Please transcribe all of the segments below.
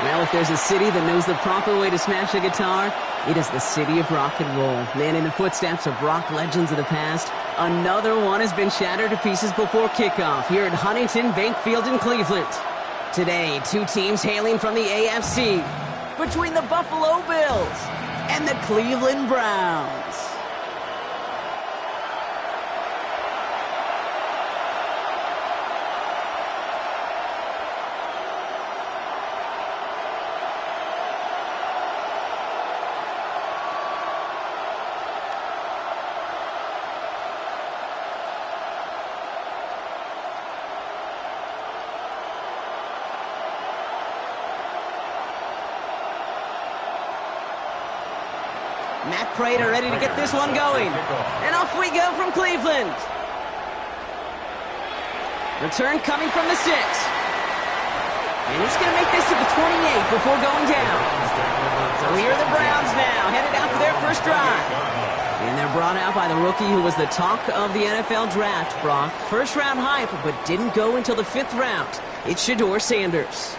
Well, if there's a city that knows the proper way to smash a guitar, it is the city of rock and roll. Man, in the footsteps of rock legends of the past, another one has been shattered to pieces before kickoff here at Huntington Bank Field in Cleveland. Today, two teams hailing from the AFC, between the Buffalo Bills and the Cleveland Browns. Matt Prater ready to get this one going. And off we go from Cleveland. Return coming from the 6. And he's going to make this to the 28 before going down. So here are the Browns now, headed out for their first drive. And they're brought out by the rookie who was the talk of the NFL draft, Brock. First round hype, but didn't go until the 5th round. It's Shedeur Sanders.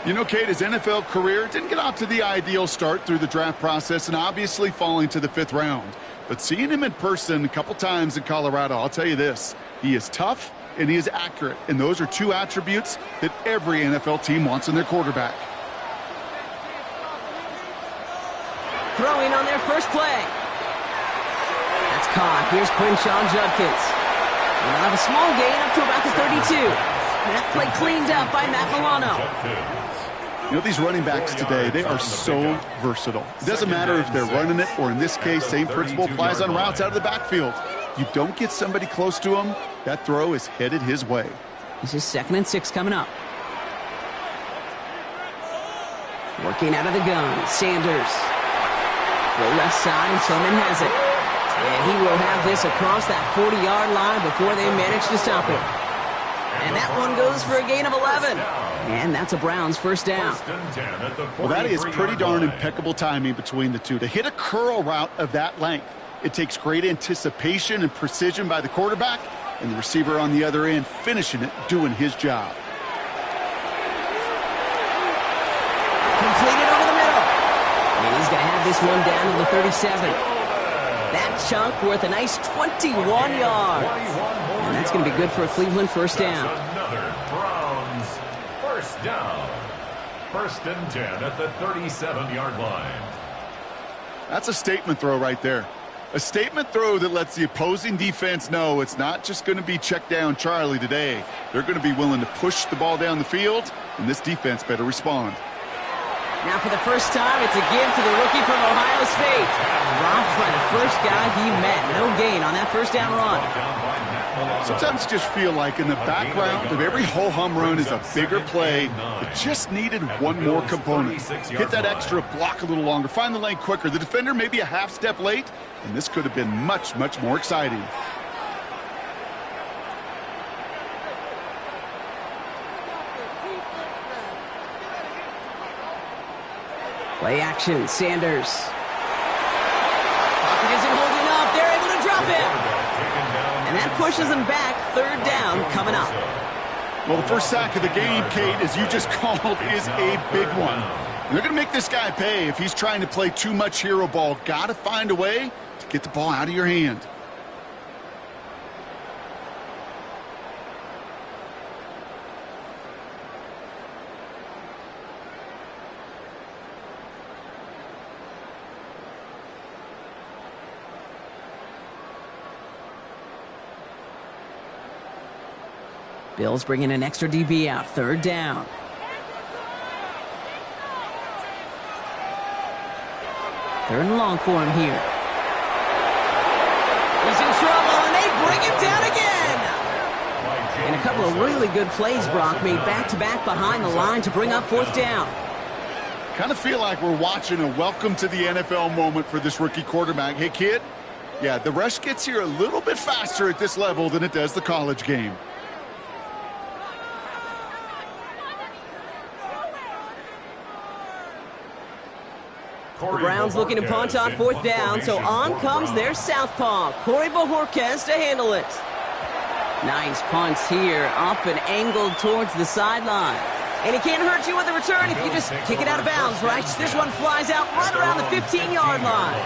You know, Kate, his NFL career didn't get off to the ideal start through the draft process and obviously falling to the 5th round. But seeing him in person a couple times in Colorado, I'll tell you this, he is tough and he is accurate. And those are two attributes that every NFL team wants in their quarterback. Throwing on their first play. That's caught. Here's Quinshon Judkins. And they'll have a small gain up to about the 32. That play cleaned up by Matt Milano. You know, these running backs today, they are so versatile. It doesn't matter if they're running it or, in this case, same principle applies on routes out of the backfield. You don't get somebody close to him, that throw is headed his way. This is 2nd and 6 coming up. Working out of the gun, Sanders. Go left side, and Tillman has it. And he will have this across that 40-yard line before they manage to stop it. And that one goes for a gain of 11. And that's a Browns first down. Well, that is pretty darn impeccable timing between the two. To hit a curl route of that length, it takes great anticipation and precision by the quarterback, and the receiver on the other end finishing it, doing his job. Completed over the middle. And he's going to have this one down to the 37. That chunk worth a nice 21 yards. And that's going to be good for a Cleveland first down. Another Browns first down. 1st and 10 at the 37-yard line. That's a statement throw right there. A statement throw that lets the opposing defense know it's not just going to be check down Charlie today. They're going to be willing to push the ball down the field, and this defense better respond. Now for the first time, it's a give to the rookie from Ohio State. Dropped by the first guy he met. No gain on that first down run. Sometimes you just feel like in the background of every ho-hum run is a bigger play that just needed one more component. Hit that extra block a little longer. Find the lane quicker. The defender may be a half step late, and this could have been much, much more exciting. Play action, Sanders. Pocket isn't holding up. They're able to drop him. And that pushes them back. 3rd down coming up. Well, the first sack of the game, Kate, as you just called, is a big one. And they're going to make this guy pay if he's trying to play too much hero ball. Got to find a way to get the ball out of your hand. Bills bringing an extra DB out. 3rd down. Third and long for him here. He's in trouble, and they bring him down again. And a couple of really good plays, Brock, made back-to-back behind the line to bring up 4th down. Kind of feel like we're watching a welcome to the NFL moment for this rookie quarterback. Hey, kid, yeah, the rush gets here a little bit faster at this level than it does the college game. The Browns looking to punt on 4th down, so on comes their southpaw, Corey Bojorquez, to handle it. Nice punts here, up and angled towards the sideline. And he can't hurt you with a return if you just kick it out of bounds, right? This one flies out right around the 15-yard line.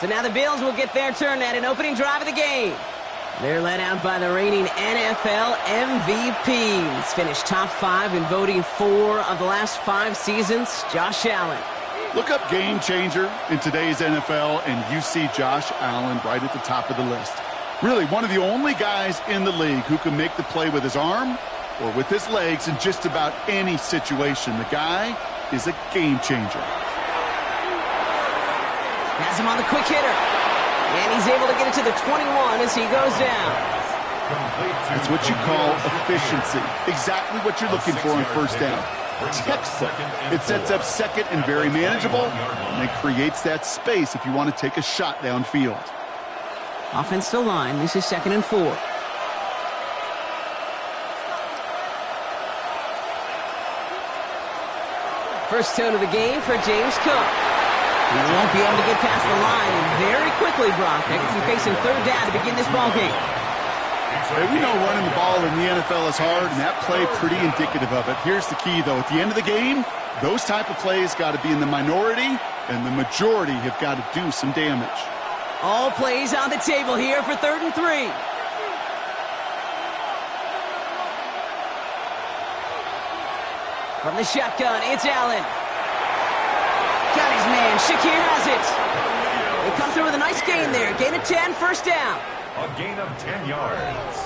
So now the Bills will get their turn at an opening drive of the game. They're led out by the reigning NFL MVPs. Finished top 5 in voting 4 of the last 5 seasons, Josh Allen. Look up game changer in today's NFL, and you see Josh Allen right at the top of the list. Really, one of the only guys in the league who can make the play with his arm or with his legs in just about any situation. The guy is a game changer. Has him on the quick hitter. And he's able to get it to the 21 as he goes down. That's what you call efficiency. Exactly what you're looking for on first down. Textbook. It sets up second and very manageable, and it creates that space if you want to take a shot downfield. Offensive line, this is 2nd and 4. First tone of the game for James Cook. He won't be able to get past the line, and very quickly, Brock, they could be facing 3rd down to begin this ball game. Hey, we know running the ball in the NFL is hard, and that play pretty indicative of it. Here's the key, though. At the end of the game, those type of plays got to be in the minority, and the majority have got to do some damage. All plays on the table here for 3rd and 3. From the shotgun, it's Allen. Got his man. Shakir has it. They come through with a nice gain there. Gain of 10, first down. A gain of 10 yards.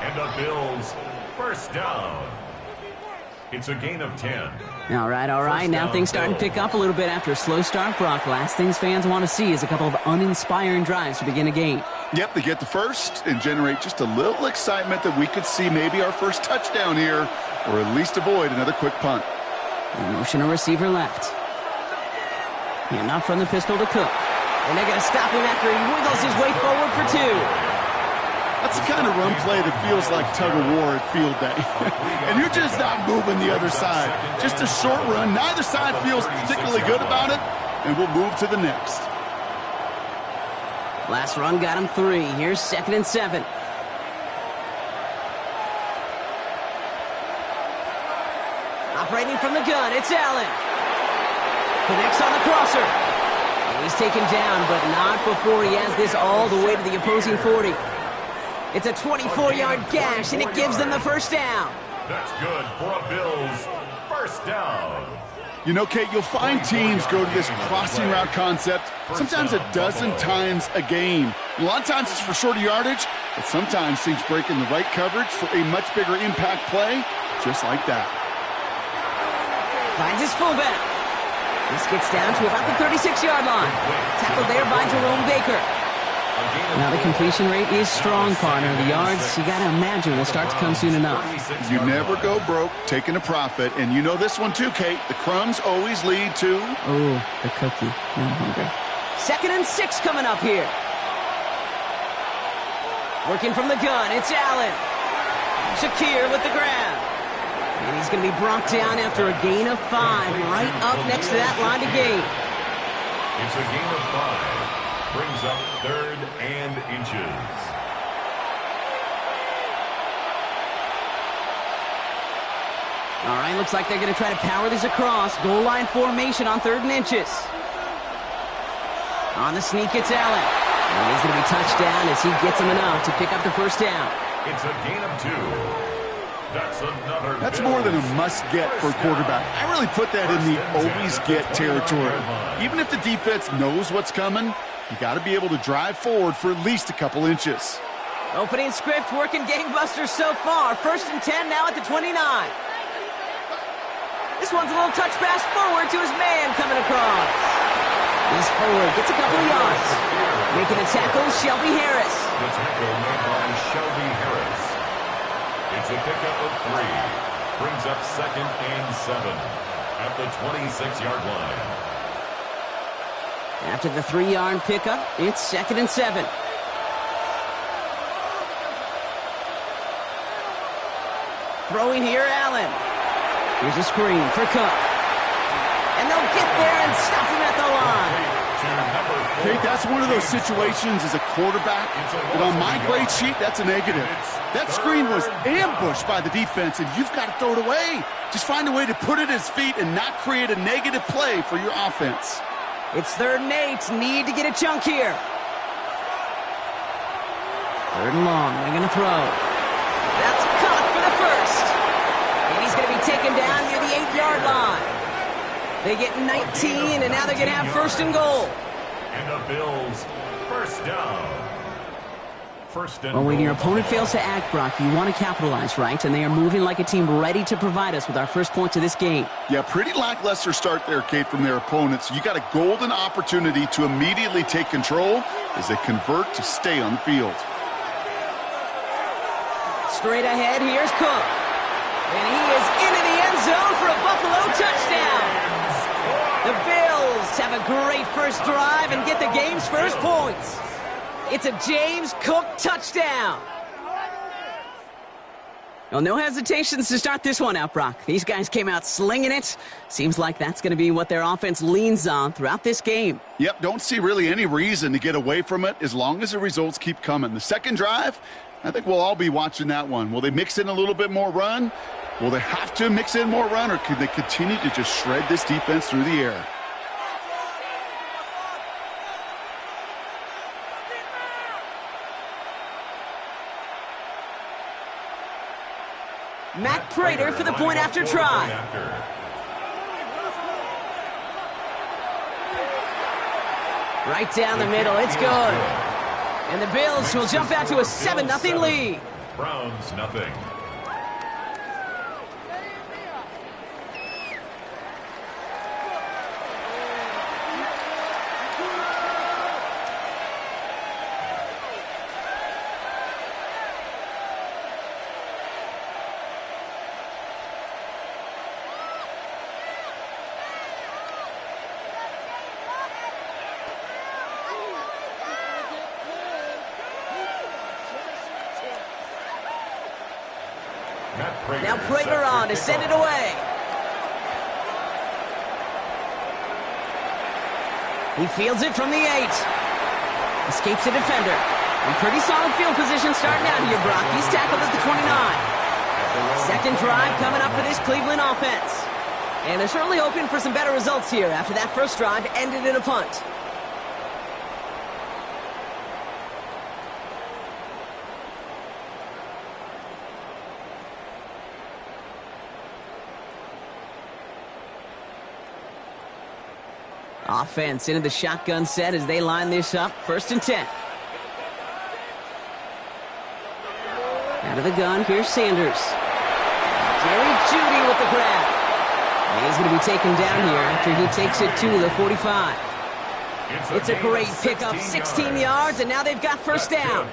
And the Bills, first down. It's a gain of 10. All right. Now things starting to pick up a little bit after a slow start, Brock. Last things fans want to see is a couple of uninspiring drives to begin a game. Yep, they get the first and generate just a little excitement that we could see maybe our first touchdown here, or at least avoid another quick punt. Motion a receiver left. And up from the pistol to Cook. And they're going to stop him after he wiggles his way forward for 2. That's the kind of run play that feels like tug-of-war at field day. And you're just not moving the other side. Just a short run. Neither side feels particularly good about it, and we'll move to the next. Last run got him 3. Here's 2nd and 7. Operating from the gun, it's Allen. Connects on the crosser. And he's taken down, but not before he has this all the way to the opposing 40. It's a 24-yard gash, and it gives them the first down. That's good for a Bills first down. You know, Kate, you'll find teams go to this crossing route concept sometimes a dozen times a game. A lot of times it's for shorter yardage, but sometimes teams break in the right coverage for a much bigger impact play, just like that. Finds his fullback. This gets down to about the 36-yard line. Tackled there by Jerome Baker. Now the completion rate is strong, partner. The yards, you got to imagine, will start to come soon enough. You never go broke taking a profit. And you know this one too, Kate. The crumbs always lead to... Oh, the cookie. Now I'm hungry. 2nd and 6 coming up here. Working from the gun, it's Allen. Shakir with the grab. And he's going to be brought down after a gain of 5, right up next to that line to gain. It's a gain of 5. Brings up 3rd and inches. All right, looks like they're going to try to power this across. Goal line formation on 3rd and inches. On the sneak, it's Allen. And he's going to be touched down as he gets him enough to pick up the first down. It's a gain of 2. That's more than a must-get for a quarterback. I really put that in the always-get territory. Even if the defense knows what's coming, you got to be able to drive forward for at least a couple inches. Opening script working gangbusters so far. 1st and 10 now at the 29. This one's a little touch pass forward to his man coming across. He's forward, gets a couple of yards. Making the tackle, Shelby Harris. The tackle made by Shelby Harris. It's a pickup of 3. Brings up 2nd and 7 at the 26-yard line. After the 3-yard pickup, it's 2nd and 7. Throwing here, Allen. Here's a screen for Cook. And they'll get there and stop him at the line. to number 4. Kate, that's one of those situations as a quarterback that on my grade sheet, that's a negative. That screen was ambushed by the defense, and you've got to throw it away. Just find a way to put it at his feet and not create a negative play for your offense. It's 3rd and 8. Need to get a chunk here. 3rd and long. They're going to throw. That's caught for the first. And he's going to be taken down near the 8-yard line. They get 19, and now they're going to have 1st and goal. And the Bills, first down. Well, when your opponent fails to act, Brock, you want to capitalize, right? And they are moving like a team ready to provide us with our first points of this game. Yeah, pretty lackluster start there, Kate, from their opponents. You got a golden opportunity to immediately take control as they convert to stay on the field. Straight ahead, here's Cook. And he is into the end zone for a Buffalo touchdown. The Bills have a great first drive and get the game's first points. It's a James Cook touchdown. Well, no hesitations to start this one out, Brock. These guys came out slinging it. Seems like that's going to be what their offense leans on throughout this game. Yep, don't see really any reason to get away from it as long as the results keep coming. The second drive, I think we'll all be watching that one. Will they mix in a little bit more run? Will they have to mix in more run, or could they continue to just shred this defense through the air? Matt Prater for the point after try. Right down the middle, it's good. And the Bills will jump out to a 7-0 lead. Browns, nothing. Now Prater on to send it away. He fields it from the 8. Escapes the defender. In pretty solid field position starting out here, Brock. He's tackled at the 29. Second drive coming up for this Cleveland offense. And they're certainly hoping for some better results here after that first drive ended in a punt. Offense into the shotgun set as they line this up. 1st and 10. Out of the gun, here's Sanders. Jerry Jeudy with the grab. And he's going to be taken down here after he takes it to the 45. It's a great pickup, 16 yards, and now they've got first down.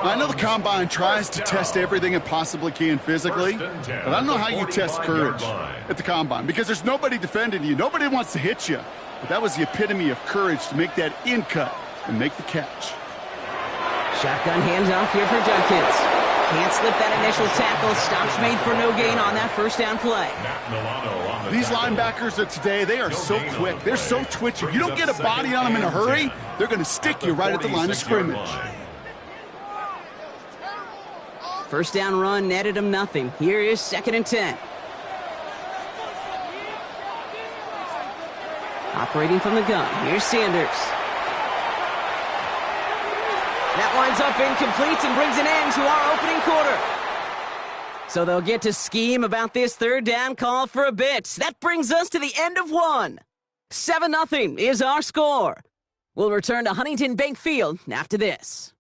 I know the Combine tries to test everything it possibly can physically, but I don't know how you test courage at the Combine because there's nobody defending you. Nobody wants to hit you. But that was the epitome of courage to make that in cut and make the catch. Shotgun handoff here for Judkins. Can't slip that initial tackle. Stops made for no gain on that first down play. These linebackers of today, they are so quick. They're so twitchy. You don't get a body on them in a hurry, they're going to stick you right at the line of scrimmage. First down run netted him nothing. Here is 2nd and 10. Operating from the gun. Here's Sanders. That winds up incomplete and brings an end to our opening quarter. So they'll get to scheme about this 3rd down call for a bit. That brings us to the end of one. 7-0 is our score. We'll return to Huntington Bank Field after this.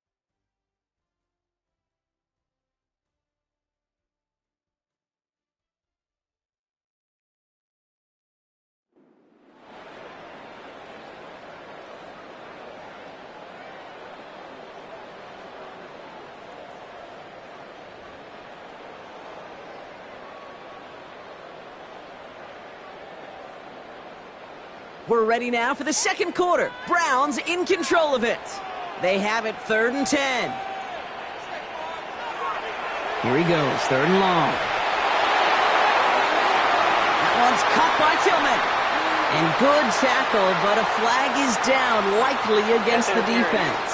We're ready now for the second quarter. Browns in control of it. They have it 3rd and 10. Here he goes, 3rd and long. That one's caught by Tillman. And good tackle, but a flag is down, likely against the defense.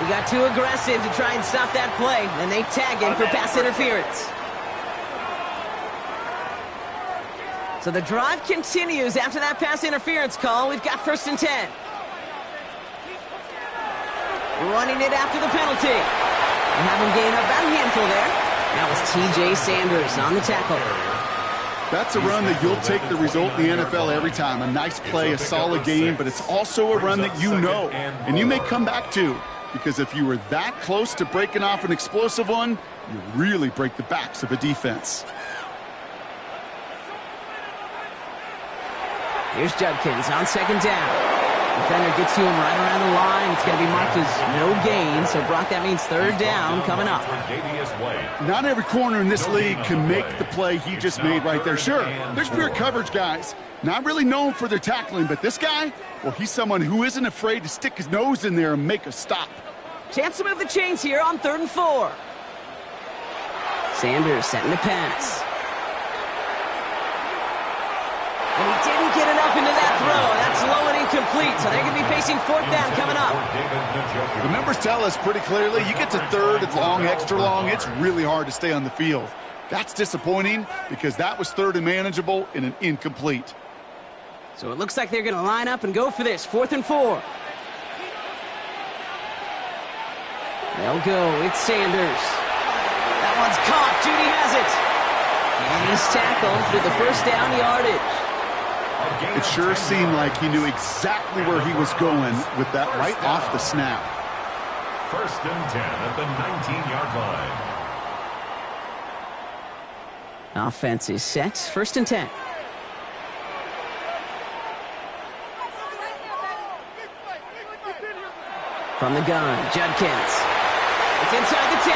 He got too aggressive to try and stop that play, and they tag him for pass interference. So the drive continues after that pass interference call. We've got 1st and 10. Running it after the penalty. They have him gain about a handful there. That was T.J. Sanders on the tackle. That's a run that you'll take the result in the NFL every time. A nice play, a solid game, but it's also a run that you know, and you may come back to. Because if you were that close to breaking off an explosive one, you really break the backs of a defense. Here's Judkins on 2nd down. Defender gets to him right around the line. It's going to be marked as no gain. So, Brock, that means 3rd down coming up. Not every corner in this league can make the play he just made right there. Sure, there's pure coverage guys. Not really known for their tackling, but this guy, well, he's someone who isn't afraid to stick his nose in there and make a stop. Chance to move the chains here on 3rd and 4. Sanders setting the pass. And he didn't get enough into that throw. That's low and incomplete, so they're going to be facing 4th down coming up. The numbers tell us pretty clearly, you get to 3rd, it's long, extra long, it's really hard to stay on the field. That's disappointing because that was 3rd and manageable in an incomplete. So it looks like they're going to line up and go for this, 4th and 4. They'll go. It's Sanders. That one's caught. Judy has it. And he's tackled with the 1st down yardage. It sure seemed like he knew exactly where he was going with that right off the snap. 1st and 10 at the 19-yard line. Offense is set. 1st and 10. From the gun, Judkins. It's inside the 10.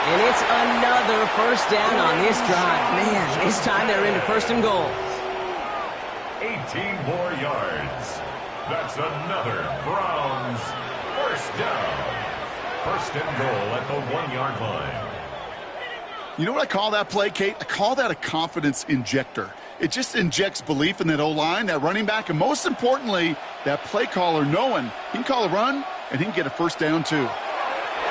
And it's another 1st down on this drive. Man, this time they're into 1st and goal. 18 more yards. That's another Browns 1st down. 1st and goal at the 1-yard line. You know what I call that play, Kate? I call that a confidence injector. It just injects belief in that O-line, that running back, and most importantly, that play caller knowing he can call a run and he can get a 1st down too.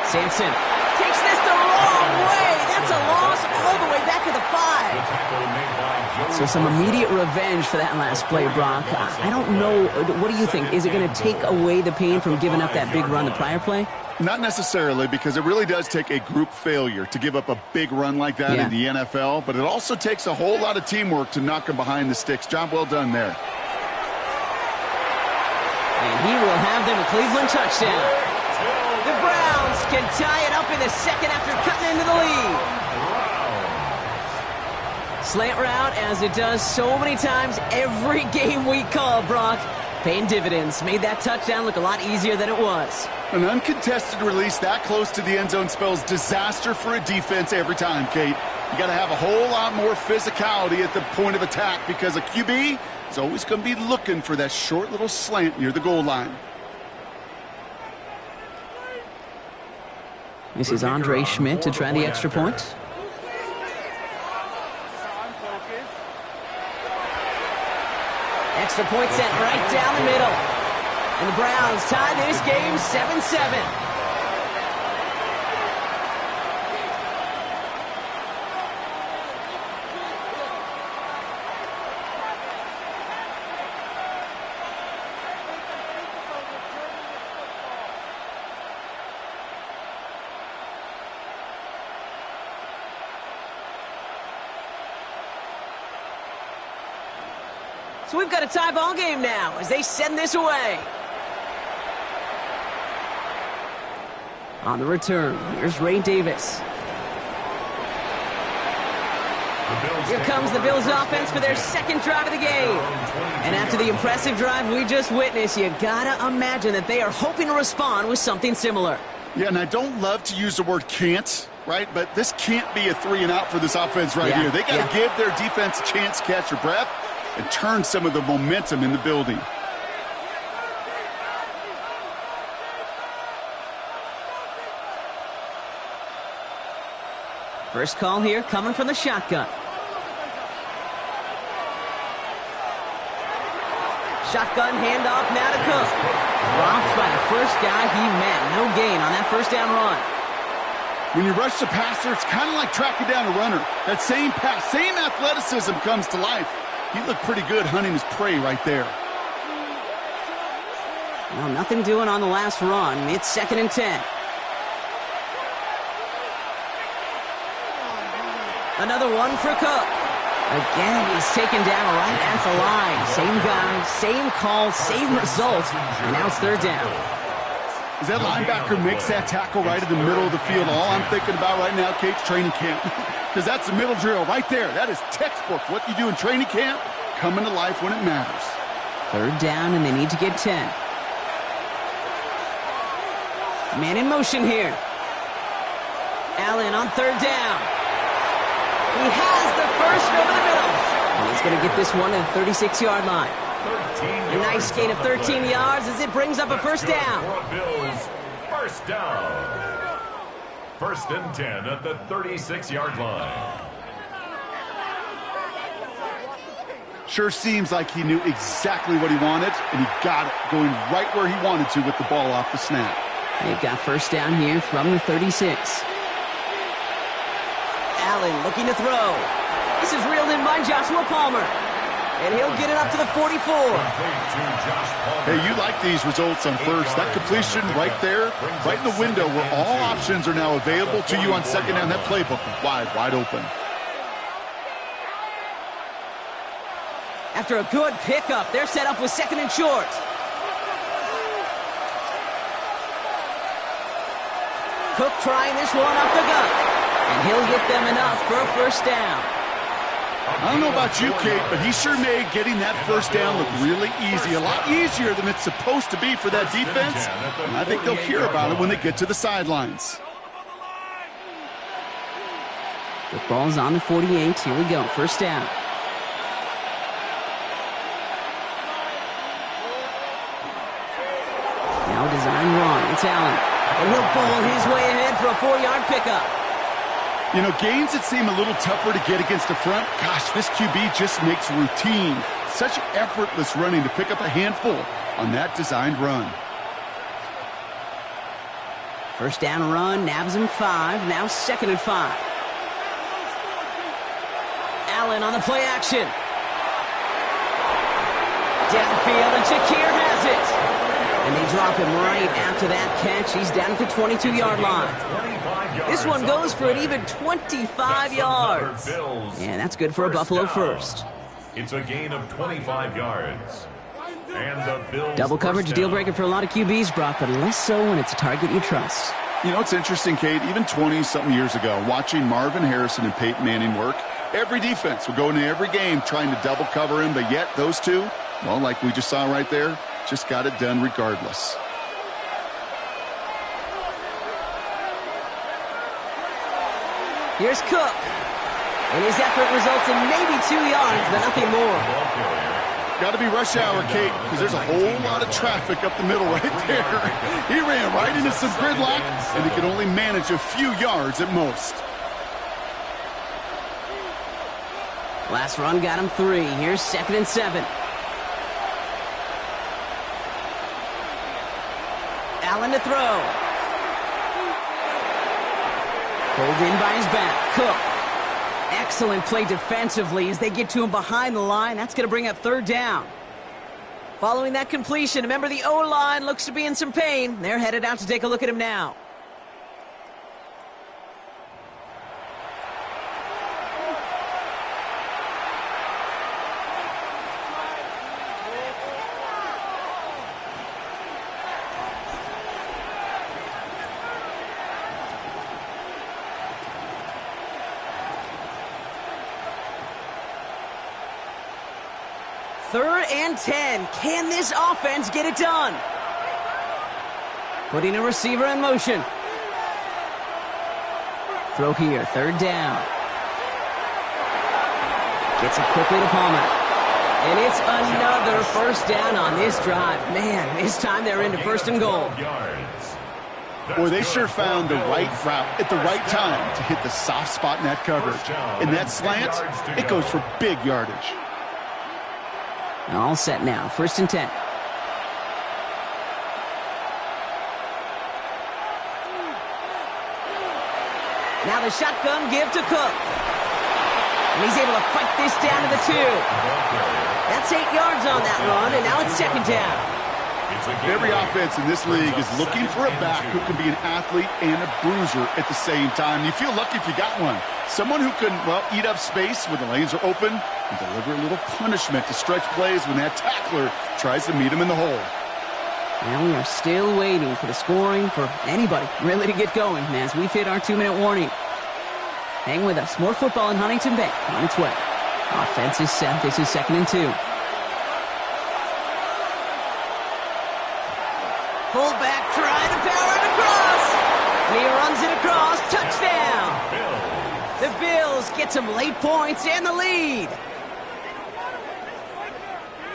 Sampson takes this the wrong way. That's a loss all the way back to the 5. So some immediate revenge for that last play, Brock. I don't know. What do you think? Is it going to take away the pain from giving up that big run the prior play? Not necessarily, because it really does take a group failure to give up a big run like that in the NFL, but it also takes a whole lot of teamwork to knock him behind the sticks. Job well done there. And he will have them a Cleveland touchdown. The Browns can tie it up in the 2nd after cutting into the lead. Slant route, as it does so many times every game we call, Brock. Paying dividends. Made that touchdown look a lot easier than it was. An uncontested release that close to the end zone spells disaster for a defense every time, Kate. You got to have a whole lot more physicality at the point of attack because a QB is always going to be looking for that short little slant near the goal line. This is Andre Schmidt to try the extra point. Extra point sent right down the middle. And the Browns tie this game 7-7. So we've got a tie ball game now as they send this away. On the return, here's Ray Davis. Here comes the Bills offense for their 2nd drive of the game. And after the impressive drive we just witnessed, you gotta imagine that they are hoping to respond with something similar. Yeah, and I don't love to use the word can't, right? But this can't be a 3-and-out for this offense right here. They got to give their defense a chance to catch their breath and turn some of the momentum in the building. First call here coming from the shotgun. Shotgun handoff now to Cook. Dropped by the first guy he met. No gain on that first down run. When you rush the passer, it's kind of like tracking down a runner. That same pass, same athleticism comes to life. He looked pretty good hunting his prey right there. Well, nothing doing on the last run. It's 2nd and 10. Another one for Cook. Again, he's taken down right at the line. Same guy, same call, same result. And now it's 3rd down. As that linebacker makes that tackle right in the middle of the field, all I'm thinking about right now, Kate's training camp. Because that's the middle drill right there. That is textbook. What you do in training camp, coming to life when it matters. 3rd down, and they need to get 10. Man in motion here. Allen on 3rd down. He has the first over the middle. And he's going to get this one at the 36-yard line. A nice gain of 13 yards as it brings up a first down. First down. 1st and 10 at the 36-yard line. Sure seems like he knew exactly what he wanted, and he got it, going right where he wanted to with the ball off the snap. They've got first down here from the 36. Allen looking to throw. This is reeled in by Joshua Palmer. And he'll get it up to the 44. Hey, you like these results on first. That completion right there, right in the window where all options are now available to you on 2nd down. That playbook wide open. After a good pickup, they're set up with 2nd and short. Cook trying this one up the gut. And he'll get them enough for a first down. I don't know about you, Kate, but he sure made getting that first down look really easy. A lot easier than it's supposed to be for that defense. And I think they'll hear about it when they get to the sidelines. The ball's on the 48. Here we go. First down. Now a design run. It's Allen. And he'll bowl his way ahead for a 4-yard pickup. You know, gains that seem a little tougher to get against the front, gosh, this QB just makes routine. Such effortless running to pick up a handful on that designed run. First down run, nabs him 5, now 2nd and 5. Allen on the play action. Downfield, and Shakir has it. And they drop him right after that catch. He's down at the 22-yard line. This one goes for an even 25 yards. And that's good for a Buffalo first. It's a gain of 25 yards. And the Bills double coverage deal breaker for a lot of QBs, Brock, but less so when it's a target you trust. You know, it's interesting, Kate, even 20-something years ago, watching Marvin Harrison and Peyton Manning work, every defense would go into every game trying to double cover him, but yet those two, well, like we just saw right there, just got it done regardless. Here's Cook. And his effort results in maybe 2 yards, but nothing more. Got to be rush hour, Kate, because there's a whole lot of traffic up the middle right there. He ran right into some gridlock, and he could only manage a few yards at most. Last run got him 3. Here's 2nd and 7. Allen to throw. Pulled in by his back. Cook. Excellent play defensively as they get to him behind the line. That's going to bring up 3rd down. Following that completion, remember the O-line looks to be in some pain. They're headed out to take a look at him now. Third and 10. Can this offense get it done? Putting a receiver in motion. Throw here. 3rd down. Gets it quickly to Palmer. And it's another first down on this drive. Man, this time they're into 1st and goal. Boy, they sure found the right route at the right time to hit the soft spot in that coverage. And that slant, it goes for big yardage. All set now. 1st and 10. Now the shotgun give to Cook. And he's able to fight this down to the 2. That's 8 yards on that run, and now it's 2nd down. Every offense in this league is looking for a back who can be an athlete and a bruiser at the same time. You feel lucky if you got one. Someone who can, well, eat up space when the lanes are open and deliver a little punishment to stretch plays when that tackler tries to meet him in the hole. Now we are still waiting for the scoring for anybody really to get going as we've hit our 2-minute warning. Hang with us. More football in Huntington Bank on its way. Offense is set. This is 2nd and 2. Fullback trying to power it across. And he runs it across. Touchdown. The Bills get some late points and the lead.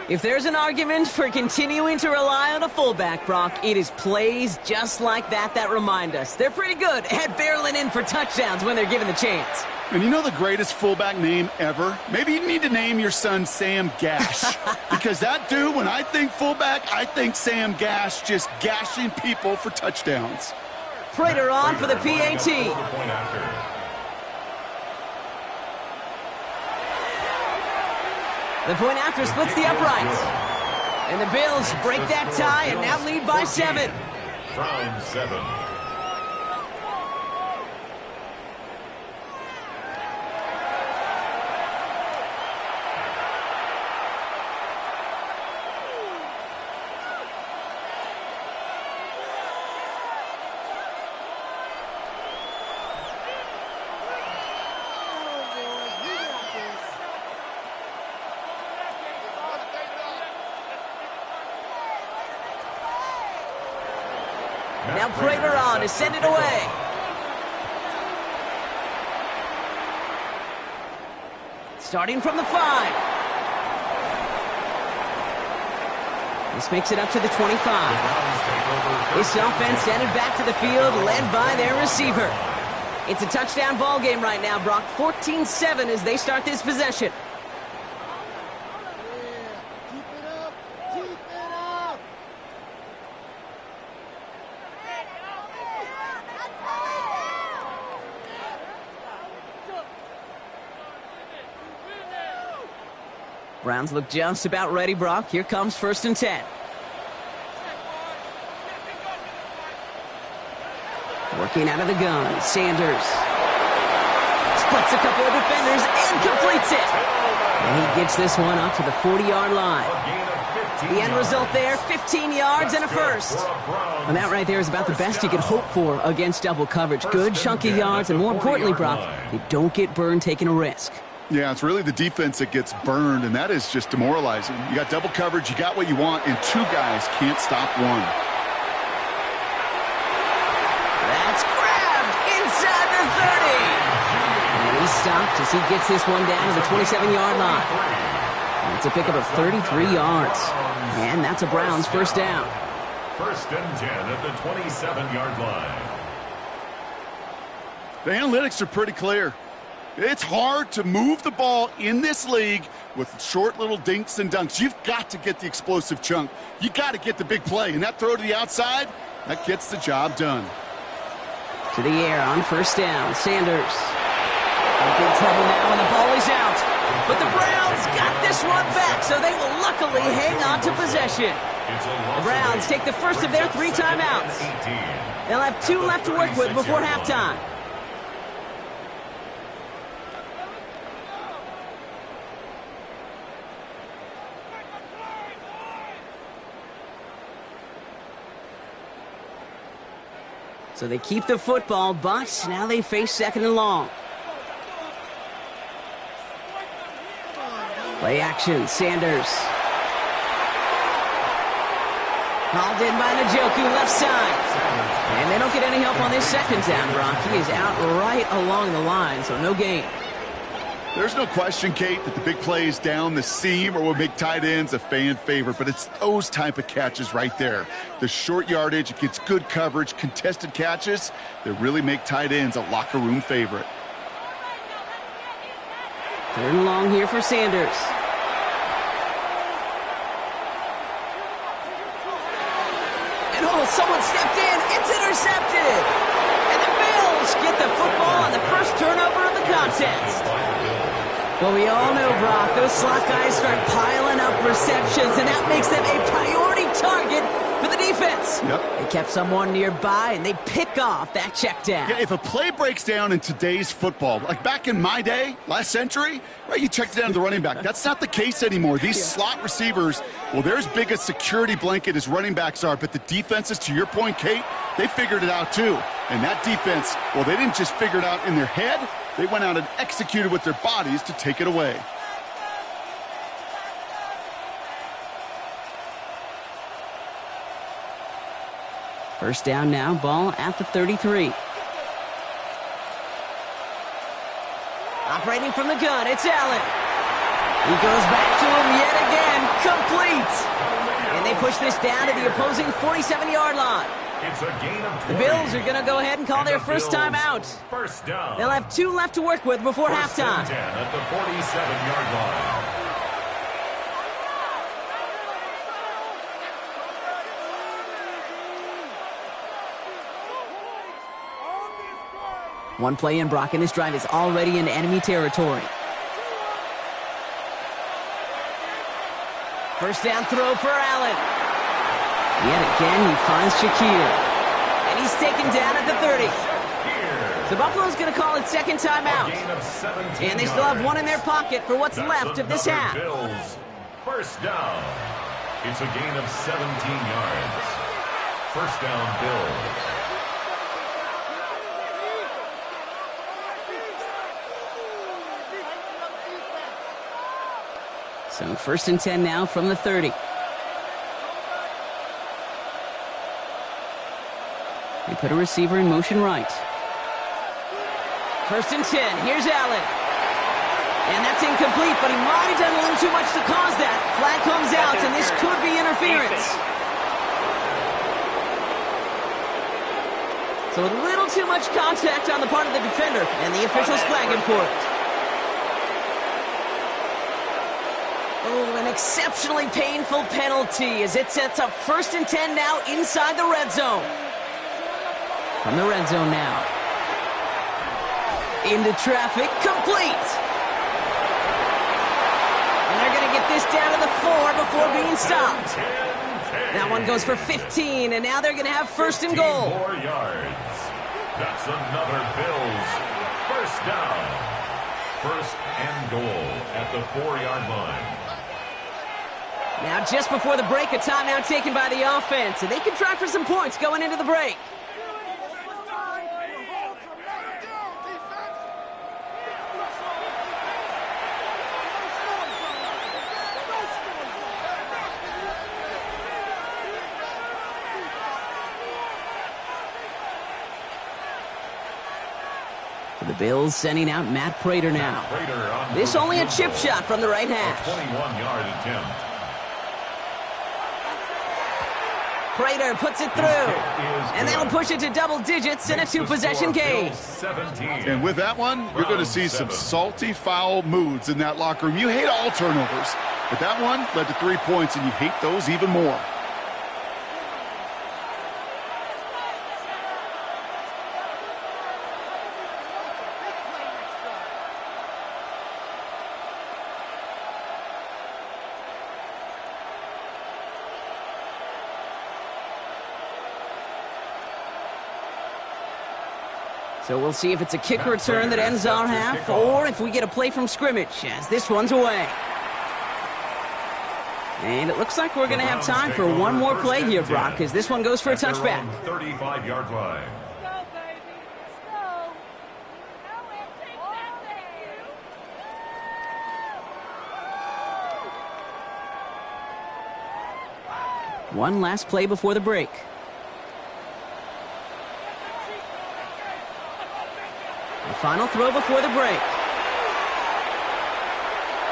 If there's an argument for continuing to rely on a fullback, Brock, it is plays just like that that remind us. They're pretty good at barreling in for touchdowns when they're given the chance. And you know the greatest fullback name ever? Maybe you need to name your son Sam Gash. Because that dude, when I think fullback, I think Sam Gash just gashing people for touchdowns. Prater on for the PAT. The point after splits the uprights. And the Bills break that tie and now lead by 7. From 7. Now Prater on to send it away. Starting from the 5. This makes it up to the 25. This offense sent it back to the field, led by their receiver. It's a touchdown ball game right now, Brock. 14-7 as they start this possession. Browns look just about ready, Brock. Here comes 1st and 10. Working out of the gun, Sanders. Splits a couple of defenders and completes it. And he gets this one up to the 40-yard line. The end result there, 15 yards and a first. And that right there is about the best you could hope for against double coverage. Good chunky yards, and more importantly, Brock, you don't get burned taking a risk. Yeah, it's really the defense that gets burned, and that is just demoralizing. You got double coverage, you got what you want, and 2 guys can't stop one. That's grabbed inside the 30. And he's stopped as he gets this one down to the 27-yard line. And it's a pickup of 33 yards. And that's a Browns first down. 1st and 10 at the 27-yard line. The analytics are pretty clear. It's hard to move the ball in this league with short little dinks and dunks. You've got to get the explosive chunk. You got to get the big play. And that throw to the outside, that gets the job done. To the air on 1st down. Sanders. In big trouble now, and the ball is out. But the Browns got this one back, so they will luckily hang on to possession. The Browns take the first of their 3 timeouts. They'll have 2 left to work with before halftime. So they keep the football, but now they face 2nd and long. Play action, Sanders. Hauled in by Njoku, left side. And they don't get any help on this 2nd down, Brock. He is out right along the line, so no gain. There's no question, Kate, that the big plays down the seam or what make tight ends a fan favorite, but it's those type of catches right there. The short yardage, it gets good coverage, contested catches that really make tight ends a locker room favorite. 3rd and long here for Sanders. And someone stepped in. It's intercepted. And the Bills get the football on the first turnover of the contest. Well, we all know, Brock, those slot guys start piling up receptions, and that makes them a priority target for the defense. Yep. They kept someone nearby, and they pick off that check down. Yeah, if a play breaks down in today's football, like back in my day, last century, right, you checked it down to the running back. That's not the case anymore. These slot receivers, well, they're as big a security blanket as running backs are, but the defenses, to your point, Kate, they figured it out too. And that defense, well, they didn't just figure it out in their head. They went out and executed with their bodies to take it away. First down now, ball at the 33. Operating from the gun, it's Allen. He goes back to him yet again, complete. And they push this down to the opposing 47-yard line. It's a gain of 20. The Bills are going to go ahead and call their first time out. First down. They'll have 2 left to work with before halftime. 10 at the 47-yard line. One play in, Brock, and this drive is already in enemy territory. First down throw for Allen. Yet again, he finds Shakir. And he's taken down at the 30. So Buffalo's going to call it second timeout. And they still have 1 in their pocket for what's left of this half. Bills. First down. It's a gain of 17 yards. First down, Bills. So first and 10 now from the 30. They put a receiver in motion right. First and 10. Here's Allen. And that's incomplete, but he might have done a little too much to cause that. Flag comes out, and this could be interference. So a little too much contact on the part of the defender, and the officials flag him for it. Oh, an exceptionally painful penalty as it sets up first and 10 now inside the red zone. From the red zone now. Into traffic, complete. And they're going to get this down to the 4 before being stopped. That one goes for 15, and now they're going to have first and goal. 4 yards. That's another Bills first down. First and goal at the 4-yard line. Now just before the break, a timeout taken by the offense, and they can try for some points going into the break. The Bills sending out Matt Prater now. This only a chip shot from the right hash. 21-yard attempt. Prater puts it through. And they'll push it to double digits in a 2-possession game. And with that one, you're going to see some salty, foul moods in that locker room. You hate all turnovers, but that one led to 3 points, and you hate those even more. So we'll see if it's a kick return that ends our half, or if we get a play from scrimmage, as this one's away. And it looks like we're going to have time for one more play here, Brock, as this one goes for a touchback. 35-yard line. One last play before the break. The final throw before the break.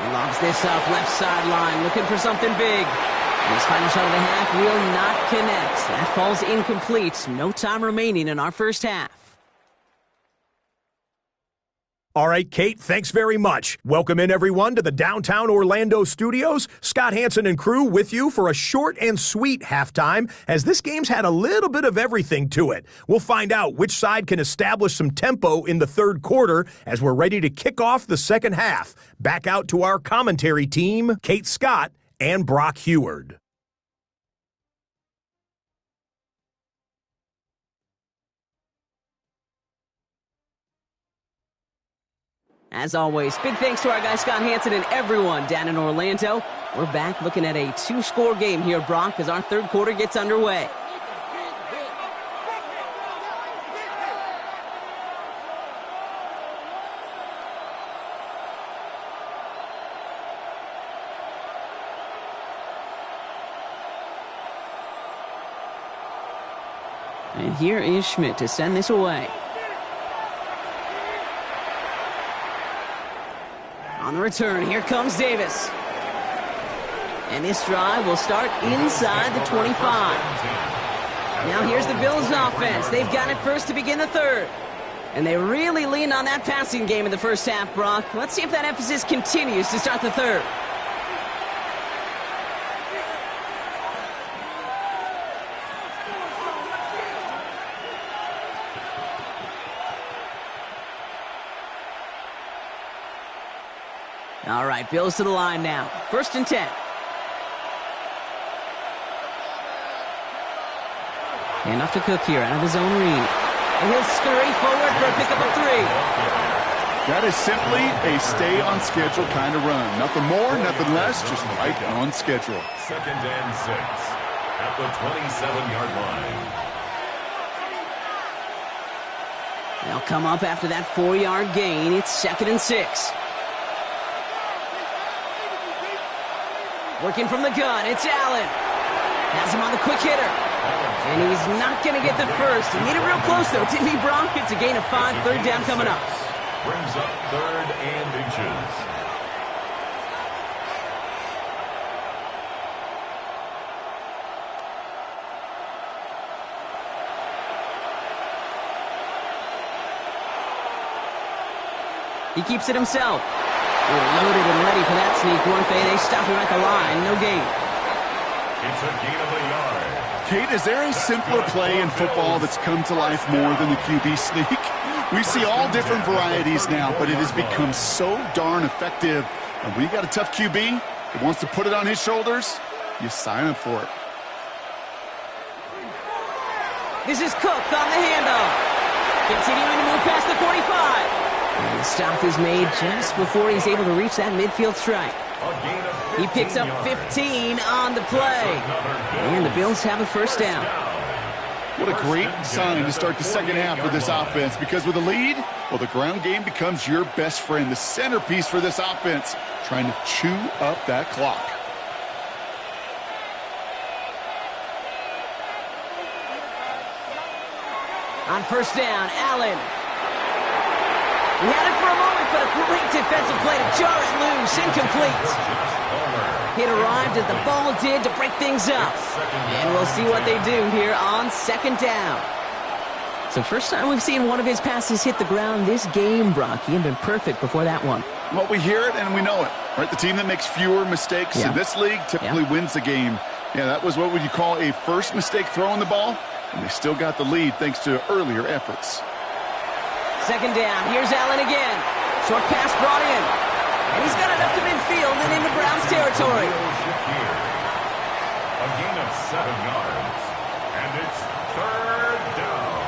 He lobs this up left sideline, looking for something big. And his final shot of the half will not connect. That falls incomplete. No time remaining in our first half. All right, Kate, thanks very much. Welcome in, everyone, to the downtown Orlando studios. Scott Hansen and crew with you for a short and sweet halftime, as this game's had a little bit of everything to it. We'll find out which side can establish some tempo in the third quarter as we're ready to kick off the second half. Back out to our commentary team, Kate Scott and Brock Heward. As always, big thanks to our guy Scott Hansen and everyone down in Orlando. We're back looking at a two-score game here, Brock, as our third quarter gets underway. And here is Schmidt to send this away. On the return, here comes Davis. And this drive will start inside the 25. Now here's the Bills offense. They've got it first to begin the third. And they really leaned on that passing game in the first half, Brock. Let's see if that emphasis continues to start the third. All right, Bills to the line now. 1st and 10. Handoff to Cook here out of the zone read. And he'll scurry forward for a pickup of 3. That is simply a stay-on-schedule kind of run. Nothing more, nothing less, just right on schedule. 2nd and 6 at the 27-yard line. They'll come up after that 4-yard gain. It's 2nd and 6. Working from the gun, it's Allen. Has him on the quick hitter. And he's not going to get the first. He made it real close, though, didn't he, Brock? It's a gain of 5, 3rd down coming up. Brings up 3rd and inches. He keeps it himself. They were loaded and ready for that sneak, weren't they? They stopped him at the line. No gain. It's a gain of a yard. Kate, is there a simpler play in football that's come to life more than the QB sneak? We see all different varieties now, but it has become so darn effective. And when you got a tough QB that wants to put it on his shoulders, you sign up for it. This is Cook on the handoff. Continuing to move past the 45. And the stop is made just before he's able to reach that midfield strike. He picks up 15 on the play. And the Bills have a 1st down. What a great sign to start the second half for this offense, because with a lead, well, the ground game becomes your best friend, the centerpiece for this offense, trying to chew up that clock. On 1st down, Allen. He had it for a moment, but a great defensive play to jar it loose. Incomplete. It arrived as the ball did to break things up. And we'll see what they do here on 2nd down. So first time we've seen one of his passes hit the ground this game, Brock. He had been perfect before that one. Well, we hear it and we know it, right? The team that makes fewer mistakes in this league typically wins the game. Yeah, that was what would you call a first mistake throwing the ball, and they still got the lead thanks to earlier efforts. 2nd down. Here's Allen again. Short pass brought in. And he's got it up to midfield and into Browns territory. A gain of 7 yards. And it's 3rd down.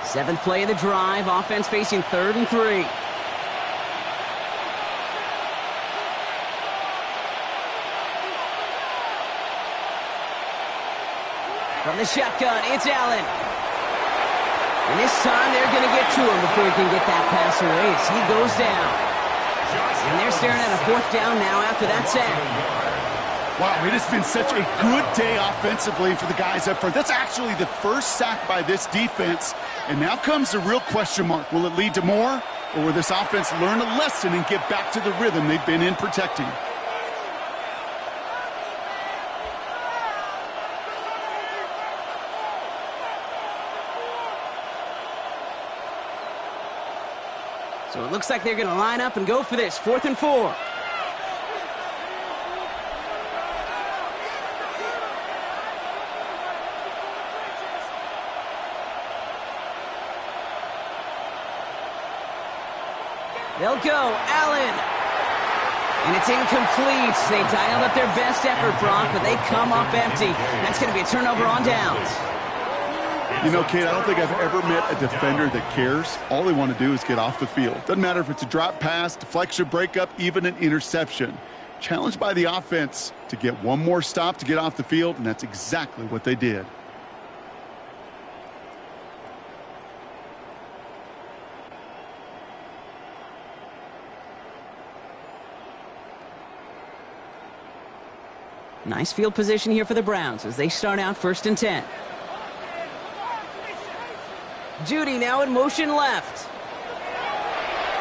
Seventh play of the drive. Offense facing 3rd and 3. From the shotgun, it's Allen. And this time they're going to get to him before he can get that pass away as he goes down. And they're staring at a 4th down now after that sack. Wow, it has been such a good day offensively for the guys up front. That's actually the first sack by this defense. And now comes the real question mark. Will it lead to more? Or will this offense learn a lesson and get back to the rhythm they've been in protecting? So it looks like they're going to line up and go for this. 4th and 4. They'll go. Allen. And it's incomplete. They dialed up their best effort, Brock, but they come up empty. That's going to be a turnover on downs. You know, Kate, I don't think I've ever met a defender that cares. All they want to do is get off the field. Doesn't matter if it's a drop pass, deflection, breakup, even an interception. Challenged by the offense to get one more stop to get off the field, and that's exactly what they did. Nice field position here for the Browns as they start out 1st and 10. Judy now in motion left.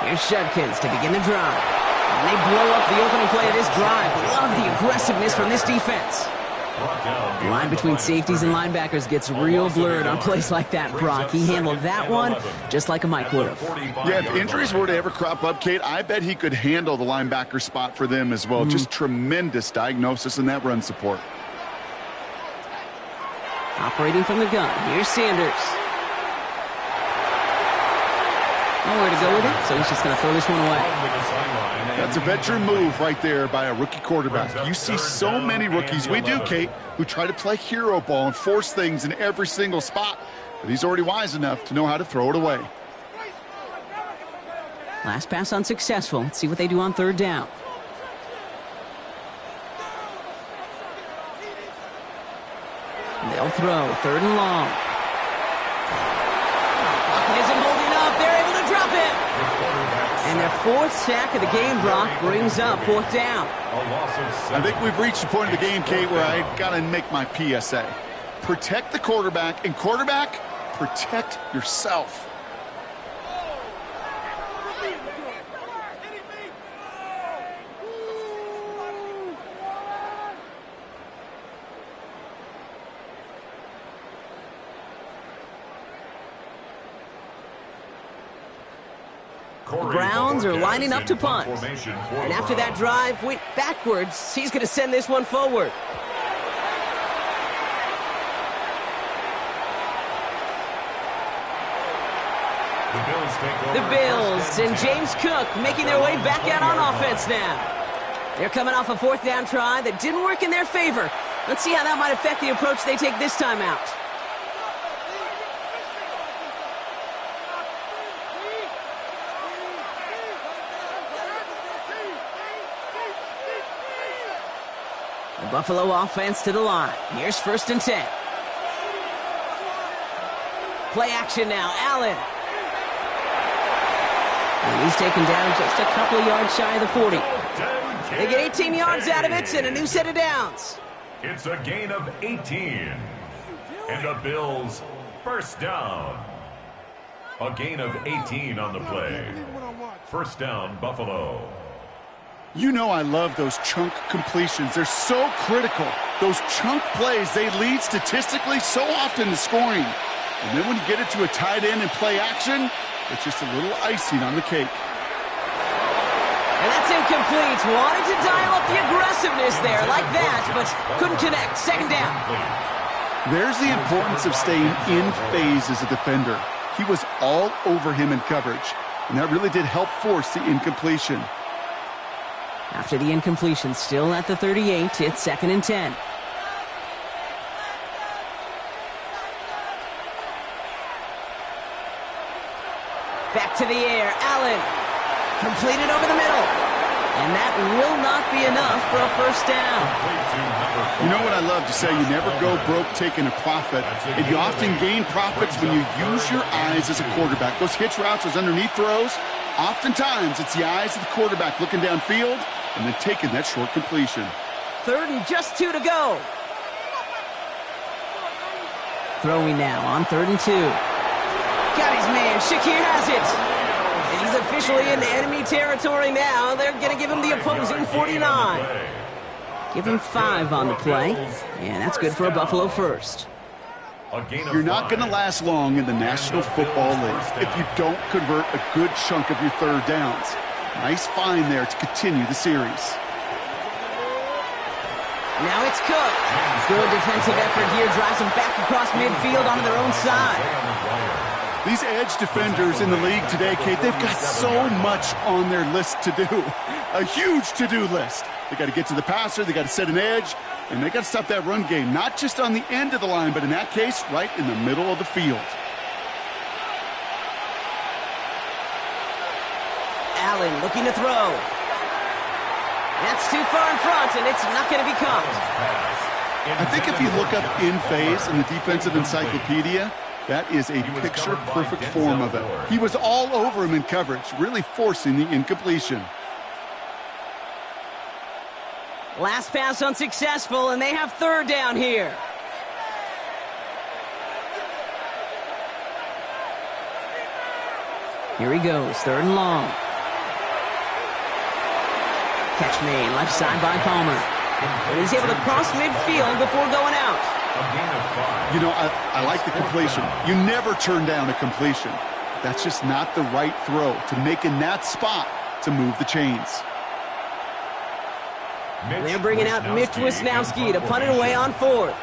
Here's Judkins to begin the drive. And they blow up the opening play of this drive. Love the aggressiveness from this defense. The line between safeties and linebackers gets real blurred on plays like that, Brock. He handled that one just like a Mike would have. Yeah, if injuries were to ever crop up, Kate, I bet he could handle the linebacker spot for them as well. Just tremendous diagnosis in that run support. Operating from the gun, here's Sanders. Nowhere to go with it, so he's just going to throw this one away. That's a veteran move right there by a rookie quarterback. You see so many rookies, we do, Kate, who try to play hero ball and force things in every single spot. But he's already wise enough to know how to throw it away. Last pass unsuccessful. Let's see what they do on 3rd down. They'll throw 3rd and long. Lockett isn't holding up. They're able to drop it. And their 4th sack of the game, Brock, brings up 4th down. I think we've reached the point of the game, Kate, where I got to make my PSA. Protect the quarterback, and quarterback, protect yourself. The Browns are lining up to punt. And after that drive went backwards, he's going to send this one forward. The Bills and James Cook making their way back out on offense now. They're coming off a 4th down try that didn't work in their favor. Let's see how that might affect the approach they take this time out. The Buffalo offense to the line. Here's 1st and 10. Play action now. Allen. And he's taken down just a couple of yards shy of the 40. They get 18 yards out of it and a new set of downs. It's a gain of 18. And the Bills 1st down. A gain of 18 on the play. 1st down, Buffalo. You know I love those chunk completions. They're so critical. Those chunk plays, they lead statistically so often to scoring. And then when you get it to a tight end and play action, it's just a little icing on the cake. And that's incomplete. Wanted to dial up the aggressiveness there like that, but couldn't connect. 2nd down. There's the importance of staying in phase as a defender. He was all over him in coverage, and that really did help force the incompletion. After the incompletion, still at the 38, it's 2nd and 10. Back to the air, Allen. Completed over the middle. And that will not be enough for a 1st down. You know what I love to say? You never go broke taking a profit. And you often gain profits when you use your eyes as a quarterback. Those hitch routes, those underneath throws, oftentimes it's the eyes of the quarterback looking downfield and then taking that short completion. 3rd and just 2 to go. Throwing now on 3rd and 2. Got his man. Shakir has it. And he's officially in enemy territory now. They're going to give him the opposing 49. Give him 5 on the play. And that's good for a Buffalo first. You're not going to last long in the National Football League if you don't convert a good chunk of your 3rd downs. Nice find there to continue the series. Now it's Cook. Good defensive effort here. Drives them back across midfield onto their own side. These edge defenders in the league today, Kate, they've got so much on their list to do. A huge to-do list. They got to get to the passer, they got to set an edge, and they got to stop that run game. Not just on the end of the line, but in that case, right in the middle of the field. Allen looking to throw. That's too far in front, and it's not going to be caught. I think if you look up in phase in the defensive encyclopedia, that is a picture-perfect form of it. He was all over him in coverage, really forcing the incompletion. Last pass unsuccessful, and they have 3rd down here. Here he goes, 3rd and long. Catch made, left side by Palmer. And he's able to cross midfield before going out. You know, I like the completion. You never turn down a completion. That's just not the right throw to make in that spot to move the chains. They're bringing out Mitch Wisnowski to punt it away on 4th.